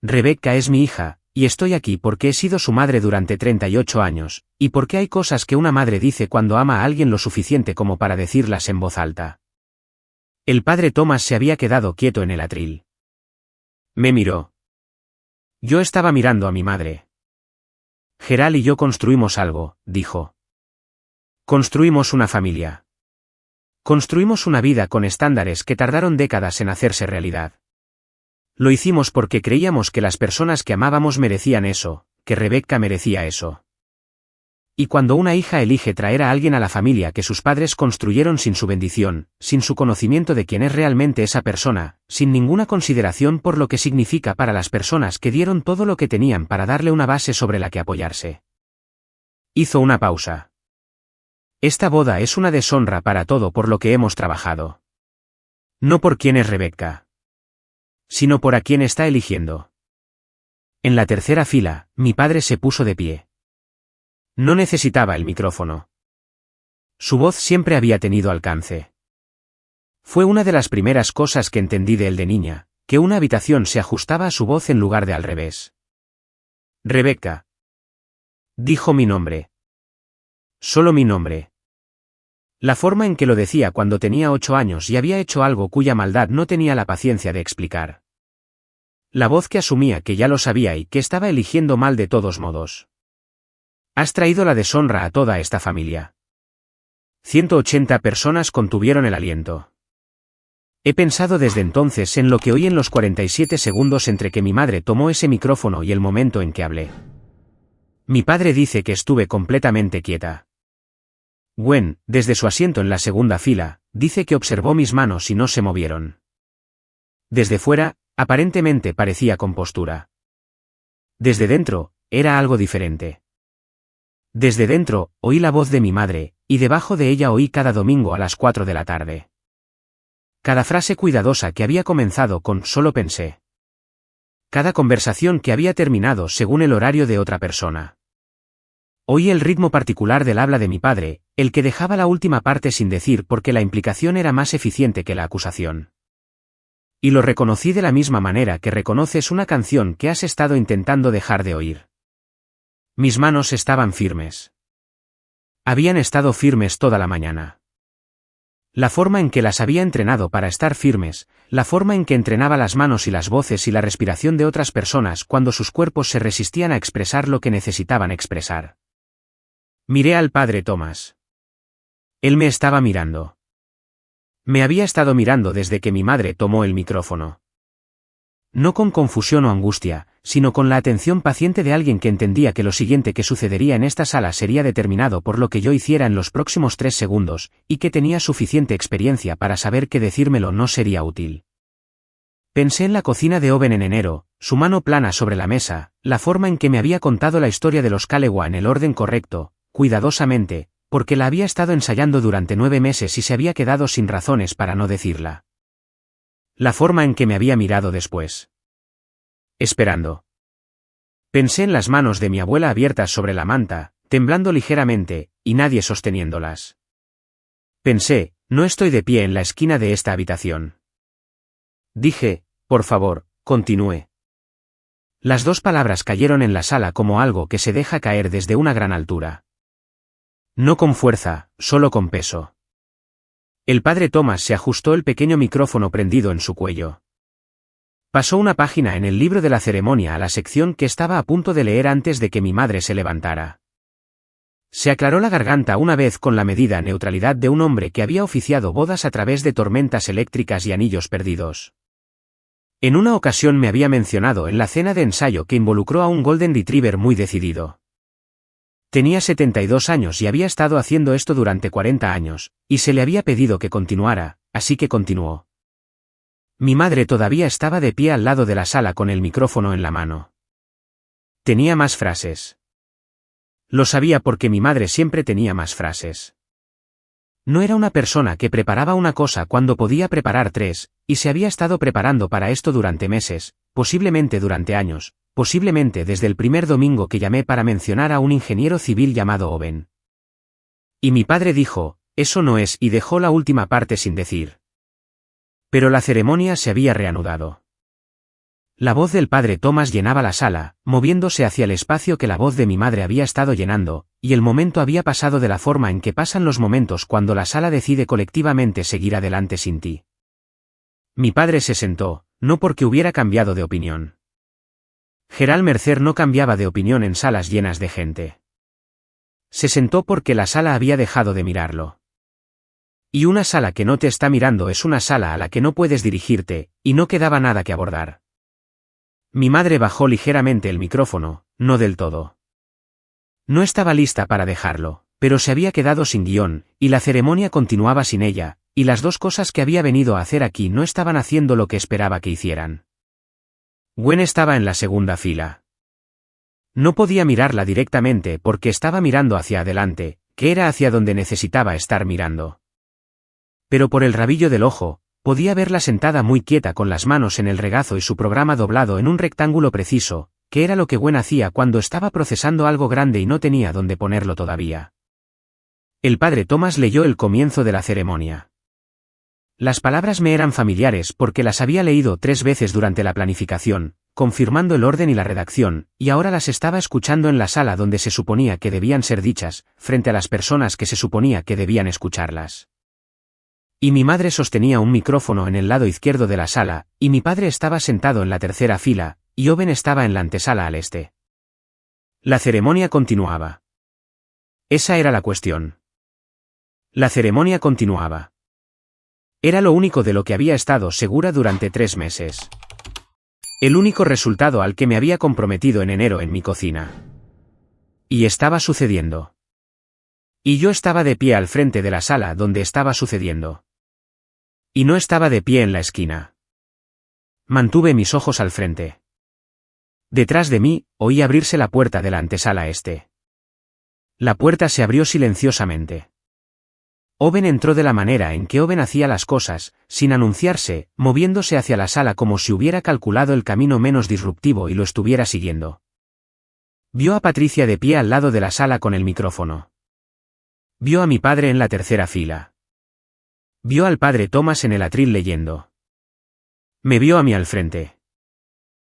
Rebecca es mi hija, y estoy aquí porque he sido su madre durante 38 años, y porque hay cosas que una madre dice cuando ama a alguien lo suficiente como para decirlas en voz alta. El padre Thomas se había quedado quieto en el atril. Me miró. Yo estaba mirando a mi madre. Gerald y yo construimos algo, dijo. Construimos una familia. Construimos una vida con estándares que tardaron décadas en hacerse realidad. Lo hicimos porque creíamos que las personas que amábamos merecían eso, que Rebecca merecía eso. Y cuando una hija elige traer a alguien a la familia que sus padres construyeron sin su bendición, sin su conocimiento de quién es realmente esa persona, sin ninguna consideración por lo que significa para las personas que dieron todo lo que tenían para darle una base sobre la que apoyarse. Hizo una pausa. Esta boda es una deshonra para todo por lo que hemos trabajado. No por quién es Rebecca, sino por a quién está eligiendo. En la tercera fila, mi padre se puso de pie. No necesitaba el micrófono. Su voz siempre había tenido alcance. Fue una de las primeras cosas que entendí de él de niña, que una habitación se ajustaba a su voz en lugar de al revés. Rebecca. Dijo mi nombre. Solo mi nombre. La forma en que lo decía cuando tenía 8 años y había hecho algo cuya maldad no tenía la paciencia de explicar. La voz que asumía que ya lo sabía y que estaba eligiendo mal de todos modos. Has traído la deshonra a toda esta familia. 180 personas contuvieron el aliento. He pensado desde entonces en lo que oí en los 47 segundos entre que mi madre tomó ese micrófono y el momento en que hablé. Mi padre dice que estuve completamente quieta. Gwen, desde su asiento en la segunda fila, dice que observó mis manos y no se movieron. Desde fuera, aparentemente parecía compostura. Desde dentro, era algo diferente. Desde dentro, oí la voz de mi madre, y debajo de ella oí cada domingo a las 4 de la tarde. Cada frase cuidadosa que había comenzado con «solo pensé». Cada conversación que había terminado según el horario de otra persona. Oí el ritmo particular del habla de mi padre, el que dejaba la última parte sin decir porque la implicación era más eficiente que la acusación. Y lo reconocí de la misma manera que reconoces una canción que has estado intentando dejar de oír. Mis manos estaban firmes. Habían estado firmes toda la mañana. La forma en que las había entrenado para estar firmes, la forma en que entrenaba las manos y las voces y la respiración de otras personas cuando sus cuerpos se resistían a expresar lo que necesitaban expresar. Miré al padre Thomas. Él me estaba mirando. Me había estado mirando desde que mi madre tomó el micrófono. No con confusión o angustia, sino con la atención paciente de alguien que entendía que lo siguiente que sucedería en esta sala sería determinado por lo que yo hiciera en los próximos 3 segundos, y que tenía suficiente experiencia para saber que decírmelo no sería útil. Pensé en la cocina de Owen en enero, su mano plana sobre la mesa, la forma en que me había contado la historia de los Kalewa en el orden correcto, cuidadosamente, porque la había estado ensayando durante 9 meses y se había quedado sin razones para no decirla. La forma en que me había mirado después. Esperando. Pensé en las manos de mi abuela abiertas sobre la manta, temblando ligeramente, y nadie sosteniéndolas. Pensé, no estoy de pie en la esquina de esta habitación. Dije, por favor, continúe. Las 2 palabras cayeron en la sala como algo que se deja caer desde una gran altura. No con fuerza, solo con peso. El padre Thomas se ajustó el pequeño micrófono prendido en su cuello. Pasó una página en el libro de la ceremonia a la sección que estaba a punto de leer antes de que mi madre se levantara. Se aclaró la garganta una vez con la medida neutralidad de un hombre que había oficiado bodas a través de tormentas eléctricas y anillos perdidos. En una ocasión me había mencionado en la cena de ensayo que involucró a un Golden Retriever muy decidido. Tenía 72 años y había estado haciendo esto durante 40 años, y se le había pedido que continuara, así que continuó. Mi madre todavía estaba de pie al lado de la sala con el micrófono en la mano. Tenía más frases. Lo sabía porque mi madre siempre tenía más frases. No era una persona que preparaba una cosa cuando podía preparar 3, y se había estado preparando para esto durante meses, posiblemente durante años. Posiblemente desde el primer domingo que llamé para mencionar a un ingeniero civil llamado Owen. Y mi padre dijo, eso no es, y dejó la última parte sin decir. Pero la ceremonia se había reanudado. La voz del padre Thomas llenaba la sala, moviéndose hacia el espacio que la voz de mi madre había estado llenando, y el momento había pasado de la forma en que pasan los momentos cuando la sala decide colectivamente seguir adelante sin ti. Mi padre se sentó, no porque hubiera cambiado de opinión. Gerald Mercer no cambiaba de opinión en salas llenas de gente. Se sentó porque la sala había dejado de mirarlo. Y una sala que no te está mirando es una sala a la que no puedes dirigirte, y no quedaba nada que abordar. Mi madre bajó ligeramente el micrófono, no del todo. No estaba lista para dejarlo, pero se había quedado sin guión, y la ceremonia continuaba sin ella, y las 2 cosas que había venido a hacer aquí no estaban haciendo lo que esperaba que hicieran. Gwen estaba en la segunda fila. No podía mirarla directamente porque estaba mirando hacia adelante, que era hacia donde necesitaba estar mirando. Pero por el rabillo del ojo, podía verla sentada muy quieta con las manos en el regazo y su programa doblado en un rectángulo preciso, que era lo que Gwen hacía cuando estaba procesando algo grande y no tenía dónde ponerlo todavía. El padre Thomas leyó el comienzo de la ceremonia. Las palabras me eran familiares porque las había leído 3 veces durante la planificación, confirmando el orden y la redacción, y ahora las estaba escuchando en la sala donde se suponía que debían ser dichas, frente a las personas que se suponía que debían escucharlas. Y mi madre sostenía un micrófono en el lado izquierdo de la sala, y mi padre estaba sentado en la tercera fila, y Owen estaba en la antesala al este. La ceremonia continuaba. Esa era la cuestión. La ceremonia continuaba. Era lo único de lo que había estado segura durante 3 meses. El único resultado al que me había comprometido en enero en mi cocina. Y estaba sucediendo. Y yo estaba de pie al frente de la sala donde estaba sucediendo. Y no estaba de pie en la esquina. Mantuve mis ojos al frente. Detrás de mí, oí abrirse la puerta de la antesala este. La puerta se abrió silenciosamente. Owen entró de la manera en que Owen hacía las cosas, sin anunciarse, moviéndose hacia la sala como si hubiera calculado el camino menos disruptivo y lo estuviera siguiendo. Vio a Patricia de pie al lado de la sala con el micrófono. Vio a mi padre en la tercera fila. Vio al padre Thomas en el atril leyendo. Me vio a mí al frente.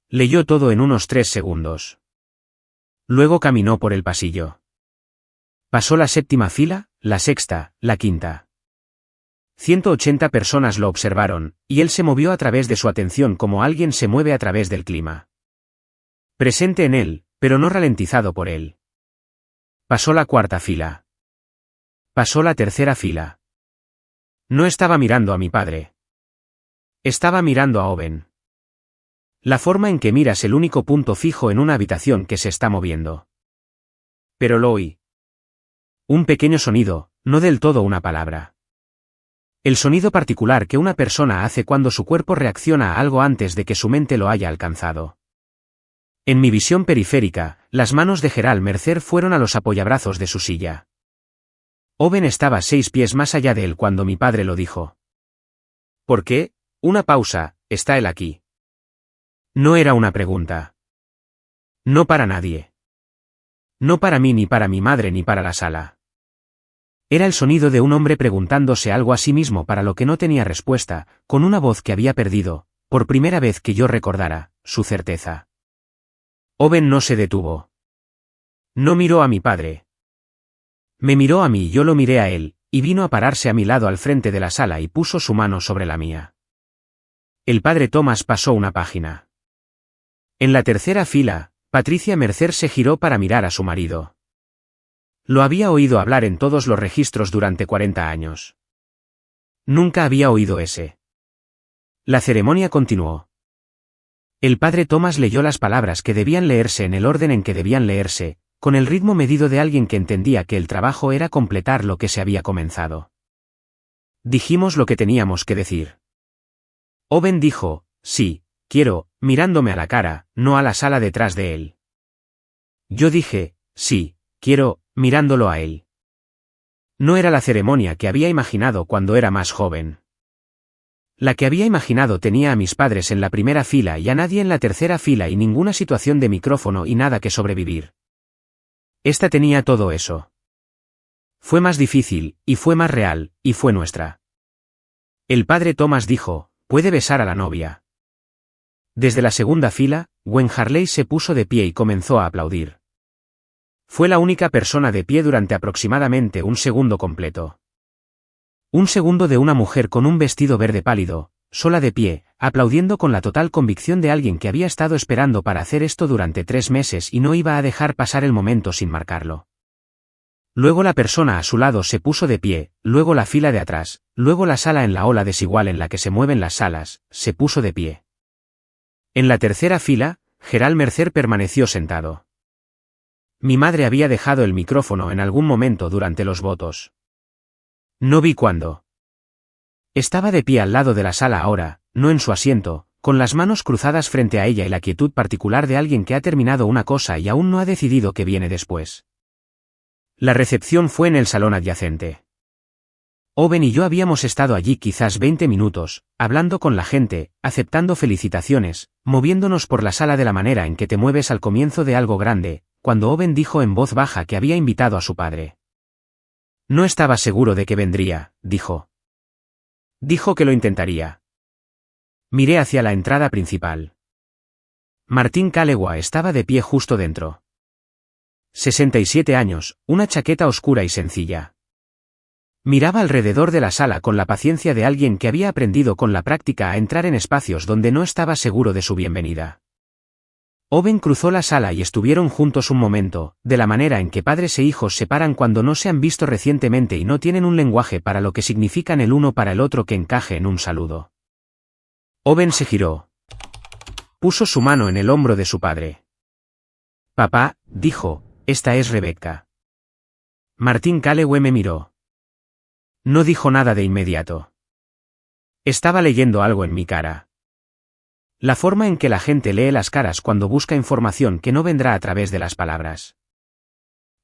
Leyó todo en unos 3 segundos. Luego caminó por el pasillo. Pasó la séptima fila, la sexta, la quinta. 180 personas lo observaron, y él se movió a través de su atención como alguien se mueve a través del clima. Presente en él, pero no ralentizado por él. Pasó la cuarta fila. Pasó la tercera fila. No estaba mirando a mi padre. Estaba mirando a Owen. La forma en que miras el único punto fijo en una habitación que se está moviendo. Pero lo oí. Un pequeño sonido, no del todo una palabra. El sonido particular que una persona hace cuando su cuerpo reacciona a algo antes de que su mente lo haya alcanzado. En mi visión periférica, las manos de Gerald Mercer fueron a los apoyabrazos de su silla. Owen estaba 6 pies más allá de él cuando mi padre lo dijo. ¿Por qué? Una pausa, ¿está él aquí? No era una pregunta. No para nadie. No para mí ni para mi madre ni para la sala. Era el sonido de un hombre preguntándose algo a sí mismo para lo que no tenía respuesta, con una voz que había perdido, por primera vez que yo recordara, su certeza. Owen no se detuvo. No miró a mi padre. Me miró a mí y yo lo miré a él, y vino a pararse a mi lado al frente de la sala y puso su mano sobre la mía. El padre Thomas pasó una página. En la tercera fila, Patricia Mercer se giró para mirar a su marido. Lo había oído hablar en todos los registros durante 40 años. Nunca había oído ese. La ceremonia continuó. El padre Thomas leyó las palabras que debían leerse en el orden en que debían leerse, con el ritmo medido de alguien que entendía que el trabajo era completar lo que se había comenzado. Dijimos lo que teníamos que decir. Owen dijo, sí, quiero, mirándome a la cara, no a la sala detrás de él. Yo dije, sí, quiero, mirándolo a él. No era la ceremonia que había imaginado cuando era más joven. La que había imaginado tenía a mis padres en la primera fila y a nadie en la tercera fila y ninguna situación de micrófono y nada que sobrevivir. Esta tenía todo eso. Fue más difícil, y fue más real, y fue nuestra. El padre Thomas dijo, puede besar a la novia. Desde la segunda fila, Gwen Harley se puso de pie y comenzó a aplaudir. Fue la única persona de pie durante aproximadamente un segundo completo. Un segundo de una mujer con un vestido verde pálido, sola de pie, aplaudiendo con la total convicción de alguien que había estado esperando para hacer esto durante 3 meses y no iba a dejar pasar el momento sin marcarlo. Luego la persona a su lado se puso de pie, luego la fila de atrás, luego la sala en la ola desigual en la que se mueven las salas, se puso de pie. En la tercera fila, Gerald Mercer permaneció sentado. Mi madre había dejado el micrófono en algún momento durante los votos. No vi cuándo. Estaba de pie al lado de la sala ahora, no en su asiento, con las manos cruzadas frente a ella y la quietud particular de alguien que ha terminado una cosa y aún no ha decidido qué viene después. La recepción fue en el salón adyacente. Owen y yo habíamos estado allí quizás 20 minutos, hablando con la gente, aceptando felicitaciones, moviéndonos por la sala de la manera en que te mueves al comienzo de algo grande, cuando Owen dijo en voz baja que había invitado a su padre. No estaba seguro de que vendría, dijo. Dijo que lo intentaría. Miré hacia la entrada principal. Martín Calewa estaba de pie justo dentro. 67 años, una chaqueta oscura y sencilla. Miraba alrededor de la sala con la paciencia de alguien que había aprendido con la práctica a entrar en espacios donde no estaba seguro de su bienvenida. Owen cruzó la sala y estuvieron juntos un momento, de la manera en que padres e hijos se paran cuando no se han visto recientemente y no tienen un lenguaje para lo que significan el uno para el otro que encaje en un saludo. Owen se giró. Puso su mano en el hombro de su padre. Papá, dijo, esta es Rebecca. Martin Calloway me miró. No dijo nada de inmediato. Estaba leyendo algo en mi cara. La forma en que la gente lee las caras cuando busca información que no vendrá a través de las palabras.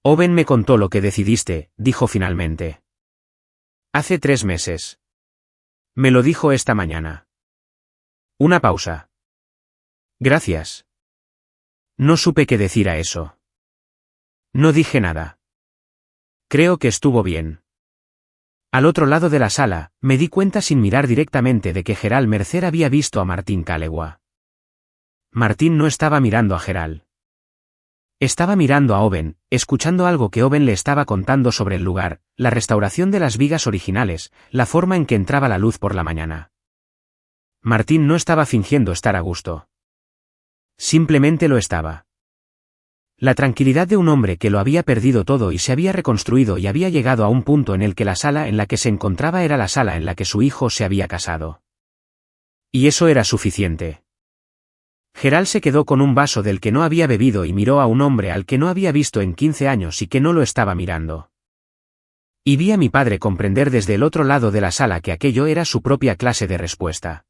Owen me contó lo que decidiste, dijo finalmente. Hace 3 meses. Me lo dijo esta mañana. Una pausa. Gracias. No supe qué decir a eso. No dije nada. Creo que estuvo bien. Al otro lado de la sala, me di cuenta sin mirar directamente de que Gerald Mercer había visto a Martin Calloway. Martin no estaba mirando a Gerald. Estaba mirando a Owen, escuchando algo que Owen le estaba contando sobre el lugar, la restauración de las vigas originales, la forma en que entraba la luz por la mañana. Martin no estaba fingiendo estar a gusto. Simplemente lo estaba. La tranquilidad de un hombre que lo había perdido todo y se había reconstruido y había llegado a un punto en el que la sala en la que se encontraba era la sala en la que su hijo se había casado. Y eso era suficiente. Gerald se quedó con un vaso del que no había bebido y miró a un hombre al que no había visto en 15 años y que no lo estaba mirando. Y vi a mi padre comprender desde el otro lado de la sala que aquello era su propia clase de respuesta.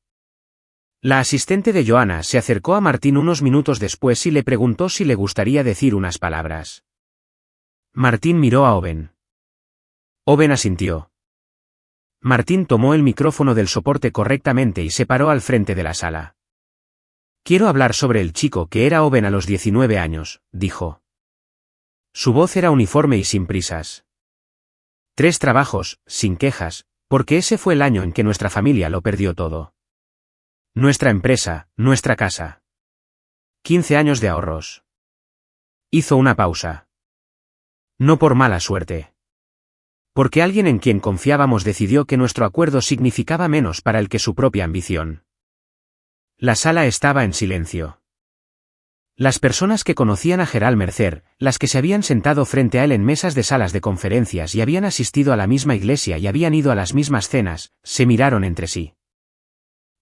La asistente de Joanna se acercó a Martin unos minutos después y le preguntó si le gustaría decir unas palabras. Martin miró a Owen. Owen asintió. Martin tomó el micrófono del soporte correctamente y se paró al frente de la sala. Quiero hablar sobre el chico que era Owen a los 19 años, dijo. Su voz era uniforme y sin prisas. 3 trabajos, sin quejas, porque ese fue el año en que nuestra familia lo perdió todo. Nuestra empresa, nuestra casa. 15 años de ahorros. Hizo una pausa. No por mala suerte. Porque alguien en quien confiábamos decidió que nuestro acuerdo significaba menos para él que su propia ambición. La sala estaba en silencio. Las personas que conocían a Gerald Mercer, las que se habían sentado frente a él en mesas de salas de conferencias y habían asistido a la misma iglesia y habían ido a las mismas cenas, se miraron entre sí.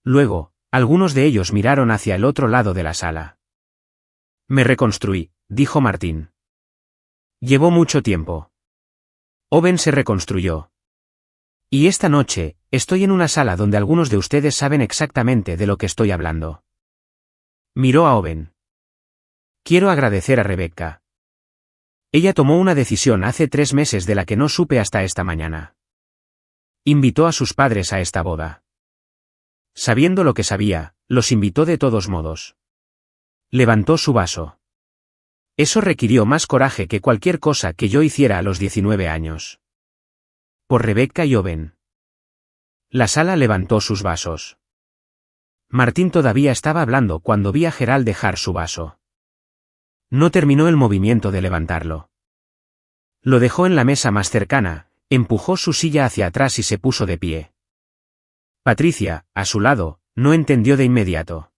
Luego, algunos de ellos miraron hacia el otro lado de la sala. Me reconstruí, dijo Martin. Llevó mucho tiempo. Owen se reconstruyó. Y esta noche, estoy en una sala donde algunos de ustedes saben exactamente de lo que estoy hablando. Miró a Owen. Quiero agradecer a Rebecca. Ella tomó una decisión hace 3 meses de la que no supe hasta esta mañana. Invitó a sus padres a esta boda. Sabiendo lo que sabía, los invitó de todos modos. Levantó su vaso. Eso requirió más coraje que cualquier cosa que yo hiciera a los 19 años. Por Rebecca y Owen. La sala levantó sus vasos. Martin todavía estaba hablando cuando vi a Gerald dejar su vaso. No terminó el movimiento de levantarlo. Lo dejó en la mesa más cercana, empujó su silla hacia atrás y se puso de pie. Patricia, a su lado, no entendió de inmediato.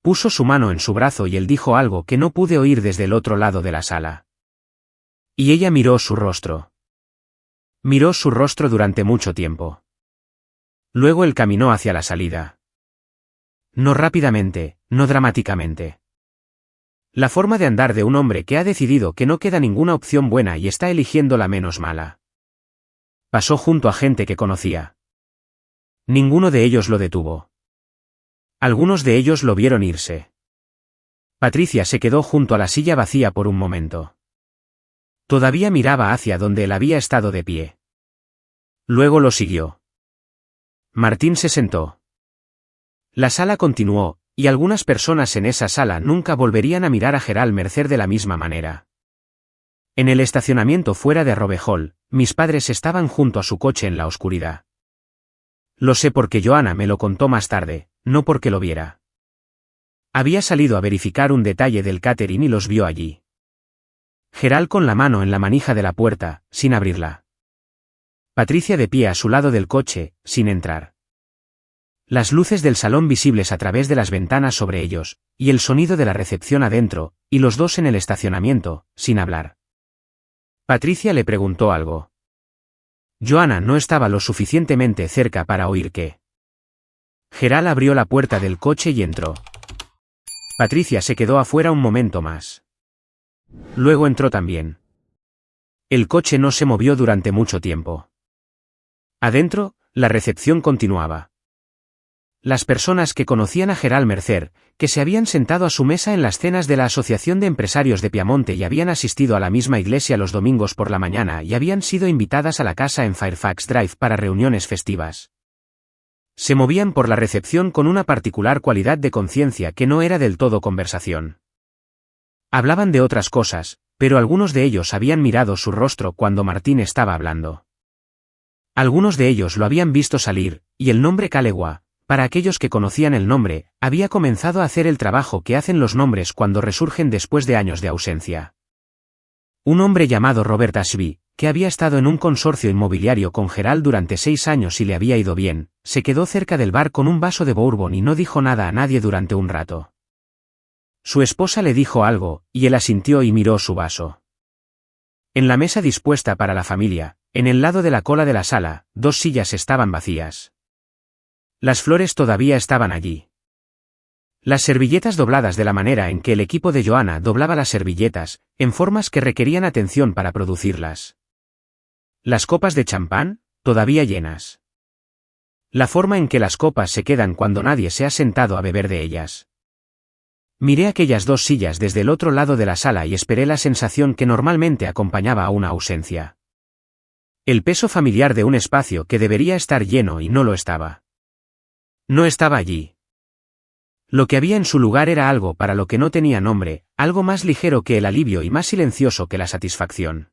Puso su mano en su brazo y él dijo algo que no pude oír desde el otro lado de la sala. Y ella miró su rostro. Miró su rostro durante mucho tiempo. Luego él caminó hacia la salida. No rápidamente, no dramáticamente. La forma de andar de un hombre que ha decidido que no queda ninguna opción buena y está eligiendo la menos mala. Pasó junto a gente que conocía. Ninguno de ellos lo detuvo. Algunos de ellos lo vieron irse. Patricia se quedó junto a la silla vacía por un momento. Todavía miraba hacia donde él había estado de pie. Luego lo siguió. Martin se sentó. La sala continuó, y algunas personas en esa sala nunca volverían a mirar a Gerald Mercer de la misma manera. En el estacionamiento fuera de Robe Hall, mis padres estaban junto a su coche en la oscuridad. Lo sé porque Joanna me lo contó más tarde, no porque lo viera. Había salido a verificar un detalle del catering y los vio allí. Gerald con la mano en la manija de la puerta, sin abrirla. Patricia de pie a su lado del coche, sin entrar. Las luces del salón visibles a través de las ventanas sobre ellos, y el sonido de la recepción adentro, y los dos en el estacionamiento, sin hablar. Patricia le preguntó algo. Joanna no estaba lo suficientemente cerca para oír qué. Gerald abrió la puerta del coche y entró. Patricia se quedó afuera un momento más. Luego entró también. El coche no se movió durante mucho tiempo. Adentro, la recepción continuaba. Las personas que conocían a Gerald Mercer, que se habían sentado a su mesa en las cenas de la Asociación de Empresarios de Piamonte y habían asistido a la misma iglesia los domingos por la mañana y habían sido invitadas a la casa en Fairfax Drive para reuniones festivas. Se movían por la recepción con una particular cualidad de conciencia que no era del todo conversación. Hablaban de otras cosas, pero algunos de ellos habían mirado su rostro cuando Martín estaba hablando. Algunos de ellos lo habían visto salir, y el nombre Calegua, para aquellos que conocían el nombre, había comenzado a hacer el trabajo que hacen los nombres cuando resurgen después de años de ausencia. Un hombre llamado Robert Ashby, que había estado en un consorcio inmobiliario con Gerald durante 6 años y le había ido bien, se quedó cerca del bar con un vaso de bourbon y no dijo nada a nadie durante un rato. Su esposa le dijo algo, y él asintió y miró su vaso. En la mesa dispuesta para la familia, en el lado de la cola de la sala, 2 sillas estaban vacías. Las flores todavía estaban allí. Las servilletas dobladas de la manera en que el equipo de Joanna doblaba las servilletas, en formas que requerían atención para producirlas. Las copas de champán, todavía llenas. La forma en que las copas se quedan cuando nadie se ha sentado a beber de ellas. Miré aquellas 2 sillas desde el otro lado de la sala y esperé la sensación que normalmente acompañaba a una ausencia. El peso familiar de un espacio que debería estar lleno y no lo estaba. No estaba allí. Lo que había en su lugar era algo para lo que no tenía nombre, algo más ligero que el alivio y más silencioso que la satisfacción.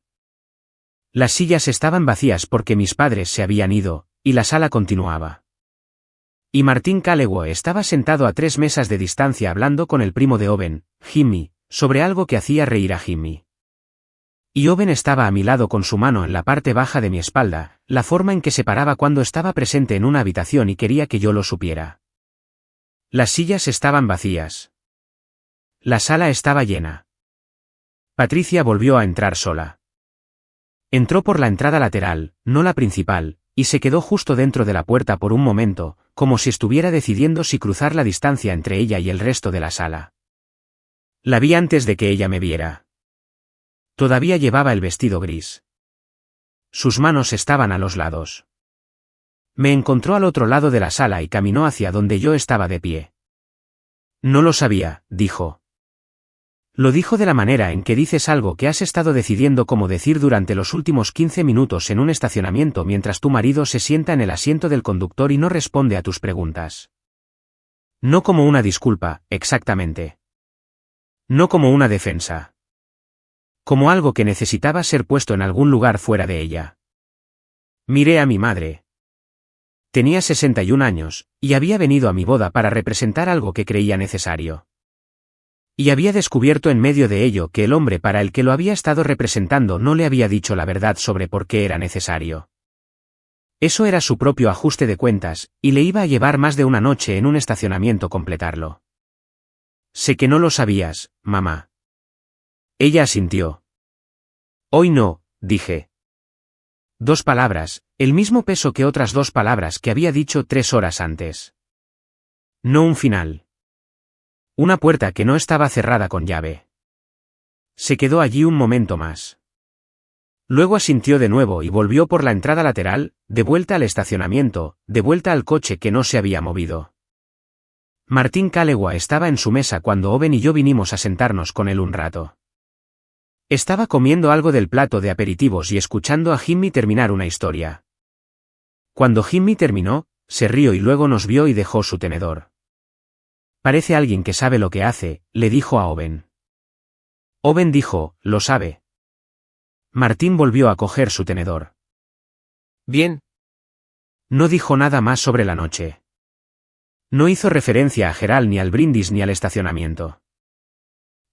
Las sillas estaban vacías porque mis padres se habían ido, y la sala continuaba. Y Martín Calegua estaba sentado a 3 mesas de distancia hablando con el primo de Owen, Jimmy, sobre algo que hacía reír a Jimmy. Y Owen estaba a mi lado con su mano en la parte baja de mi espalda, la forma en que se paraba cuando estaba presente en una habitación y quería que yo lo supiera. Las sillas estaban vacías. La sala estaba llena. Patricia volvió a entrar sola. Entró por la entrada lateral, no la principal, y se quedó justo dentro de la puerta por un momento, como si estuviera decidiendo si cruzar la distancia entre ella y el resto de la sala. La vi antes de que ella me viera. Todavía llevaba el vestido gris. Sus manos estaban a los lados. Me encontró al otro lado de la sala y caminó hacia donde yo estaba de pie. No lo sabía, dijo. Lo dijo de la manera en que dices algo que has estado decidiendo cómo decir durante los últimos 15 minutos en un estacionamiento mientras tu marido se sienta en el asiento del conductor y no responde a tus preguntas. No como una disculpa, exactamente. No como una defensa. Como algo que necesitaba ser puesto en algún lugar fuera de ella. Miré a mi madre. Tenía 61 años, y había venido a mi boda para representar algo que creía necesario. Y había descubierto en medio de ello que el hombre para el que lo había estado representando no le había dicho la verdad sobre por qué era necesario. Eso era su propio ajuste de cuentas, y le iba a llevar más de una noche en un estacionamiento completarlo. Sé que no lo sabías, mamá. Ella asintió. Hoy no, dije. 2 palabras, el mismo peso que otras 2 palabras que había dicho 3 horas antes. No un final. Una puerta que no estaba cerrada con llave. Se quedó allí un momento más. Luego asintió de nuevo y volvió por la entrada lateral, de vuelta al estacionamiento, de vuelta al coche que no se había movido. Martín Calegua estaba en su mesa cuando Owen y yo vinimos a sentarnos con él un rato. Estaba comiendo algo del plato de aperitivos y escuchando a Jimmy terminar una historia. Cuando Jimmy terminó, se rió y luego nos vio y dejó su tenedor. Parece alguien que sabe lo que hace, le dijo a Owen. Owen dijo, lo sabe. Martín volvió a coger su tenedor. Bien. No dijo nada más sobre la noche. No hizo referencia a Gerald ni al brindis ni al estacionamiento.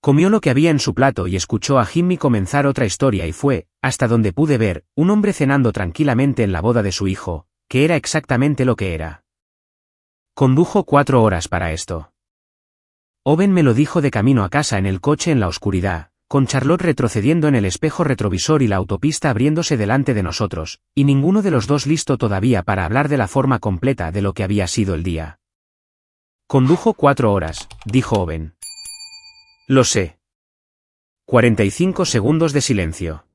Comió lo que había en su plato y escuchó a Jimmy comenzar otra historia y fue, hasta donde pude ver, un hombre cenando tranquilamente en la boda de su hijo, que era exactamente lo que era. Condujo 4 horas para esto. Owen me lo dijo de camino a casa en el coche en la oscuridad, con Charlotte retrocediendo en el espejo retrovisor y la autopista abriéndose delante de nosotros, y ninguno de los dos listo todavía para hablar de la forma completa de lo que había sido el día. Condujo 4 horas, dijo Owen. Lo sé. 45 segundos de silencio.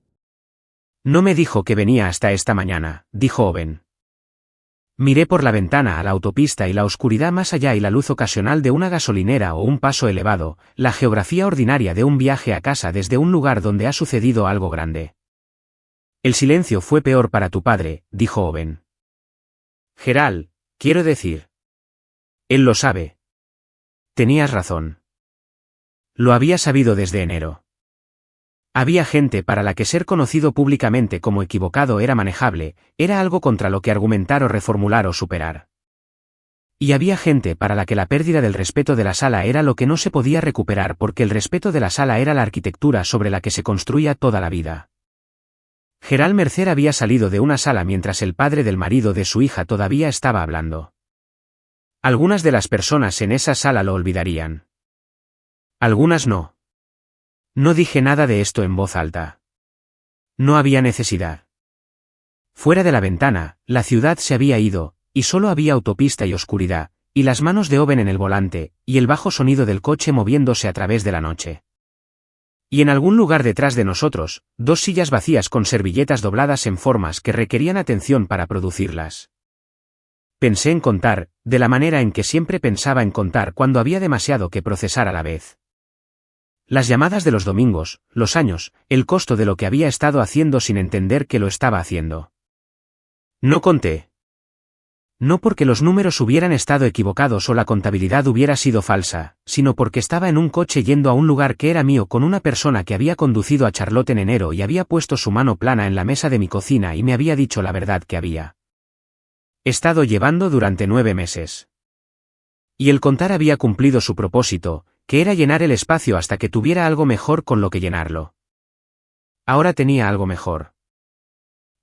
No me dijo que venía hasta esta mañana, dijo Owen. Miré por la ventana a la autopista y la oscuridad más allá y la luz ocasional de una gasolinera o un paso elevado, la geografía ordinaria de un viaje a casa desde un lugar donde ha sucedido algo grande. El silencio fue peor para tu padre, dijo Owen. Gerald, quiero decir. Él lo sabe. Tenías razón. Lo había sabido desde enero. Había gente para la que ser conocido públicamente como equivocado era manejable, era algo contra lo que argumentar o reformular o superar. Y había gente para la que la pérdida del respeto de la sala era lo que no se podía recuperar porque el respeto de la sala era la arquitectura sobre la que se construía toda la vida. Gerald Mercer había salido de una sala mientras el padre del marido de su hija todavía estaba hablando. Algunas de las personas en esa sala lo olvidarían. Algunas no. No dije nada de esto en voz alta. No había necesidad. Fuera de la ventana, la ciudad se había ido, y solo había autopista y oscuridad, y las manos de Owen en el volante, y el bajo sonido del coche moviéndose a través de la noche. Y en algún lugar detrás de nosotros, 2 sillas vacías con servilletas dobladas en formas que requerían atención para producirlas. Pensé en contar, de la manera en que siempre pensaba en contar cuando había demasiado que procesar a la vez. Las llamadas de los domingos, los años, el costo de lo que había estado haciendo sin entender que lo estaba haciendo. No conté. No porque los números hubieran estado equivocados o la contabilidad hubiera sido falsa, sino porque estaba en un coche yendo a un lugar que era mío con una persona que había conducido a Charlotte en enero y había puesto su mano plana en la mesa de mi cocina y me había dicho la verdad que había estado llevando durante 9 meses. Y el contar había cumplido su propósito, que era llenar el espacio hasta que tuviera algo mejor con lo que llenarlo. Ahora tenía algo mejor.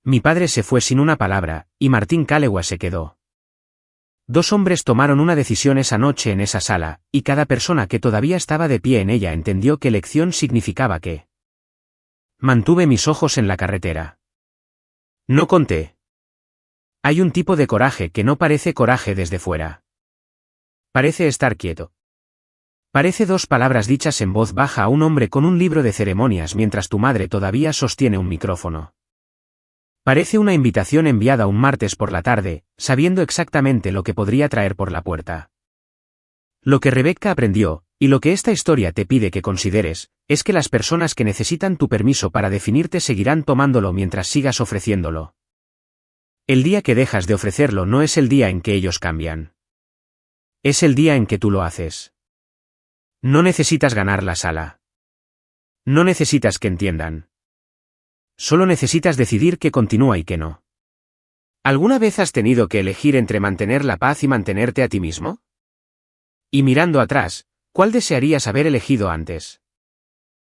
Mi padre se fue sin una palabra, y Martín Calewa se quedó. 2 hombres tomaron una decisión esa noche en esa sala, y cada persona que todavía estaba de pie en ella entendió que elección significaba qué. Mantuve mis ojos en la carretera. No conté. Hay un tipo de coraje que no parece coraje desde fuera. Parece estar quieto. Parece 2 palabras dichas en voz baja a un hombre con un libro de ceremonias mientras tu madre todavía sostiene un micrófono. Parece una invitación enviada un martes por la tarde, sabiendo exactamente lo que podría traer por la puerta. Lo que Rebecca aprendió, y lo que esta historia te pide que consideres, es que las personas que necesitan tu permiso para definirte seguirán tomándolo mientras sigas ofreciéndolo. El día que dejas de ofrecerlo no es el día en que ellos cambian. Es el día en que tú lo haces. No necesitas ganar la sala. No necesitas que entiendan. Solo necesitas decidir qué continúa y qué no. ¿Alguna vez has tenido que elegir entre mantener la paz y mantenerte a ti mismo? Y mirando atrás, ¿cuál desearías haber elegido antes?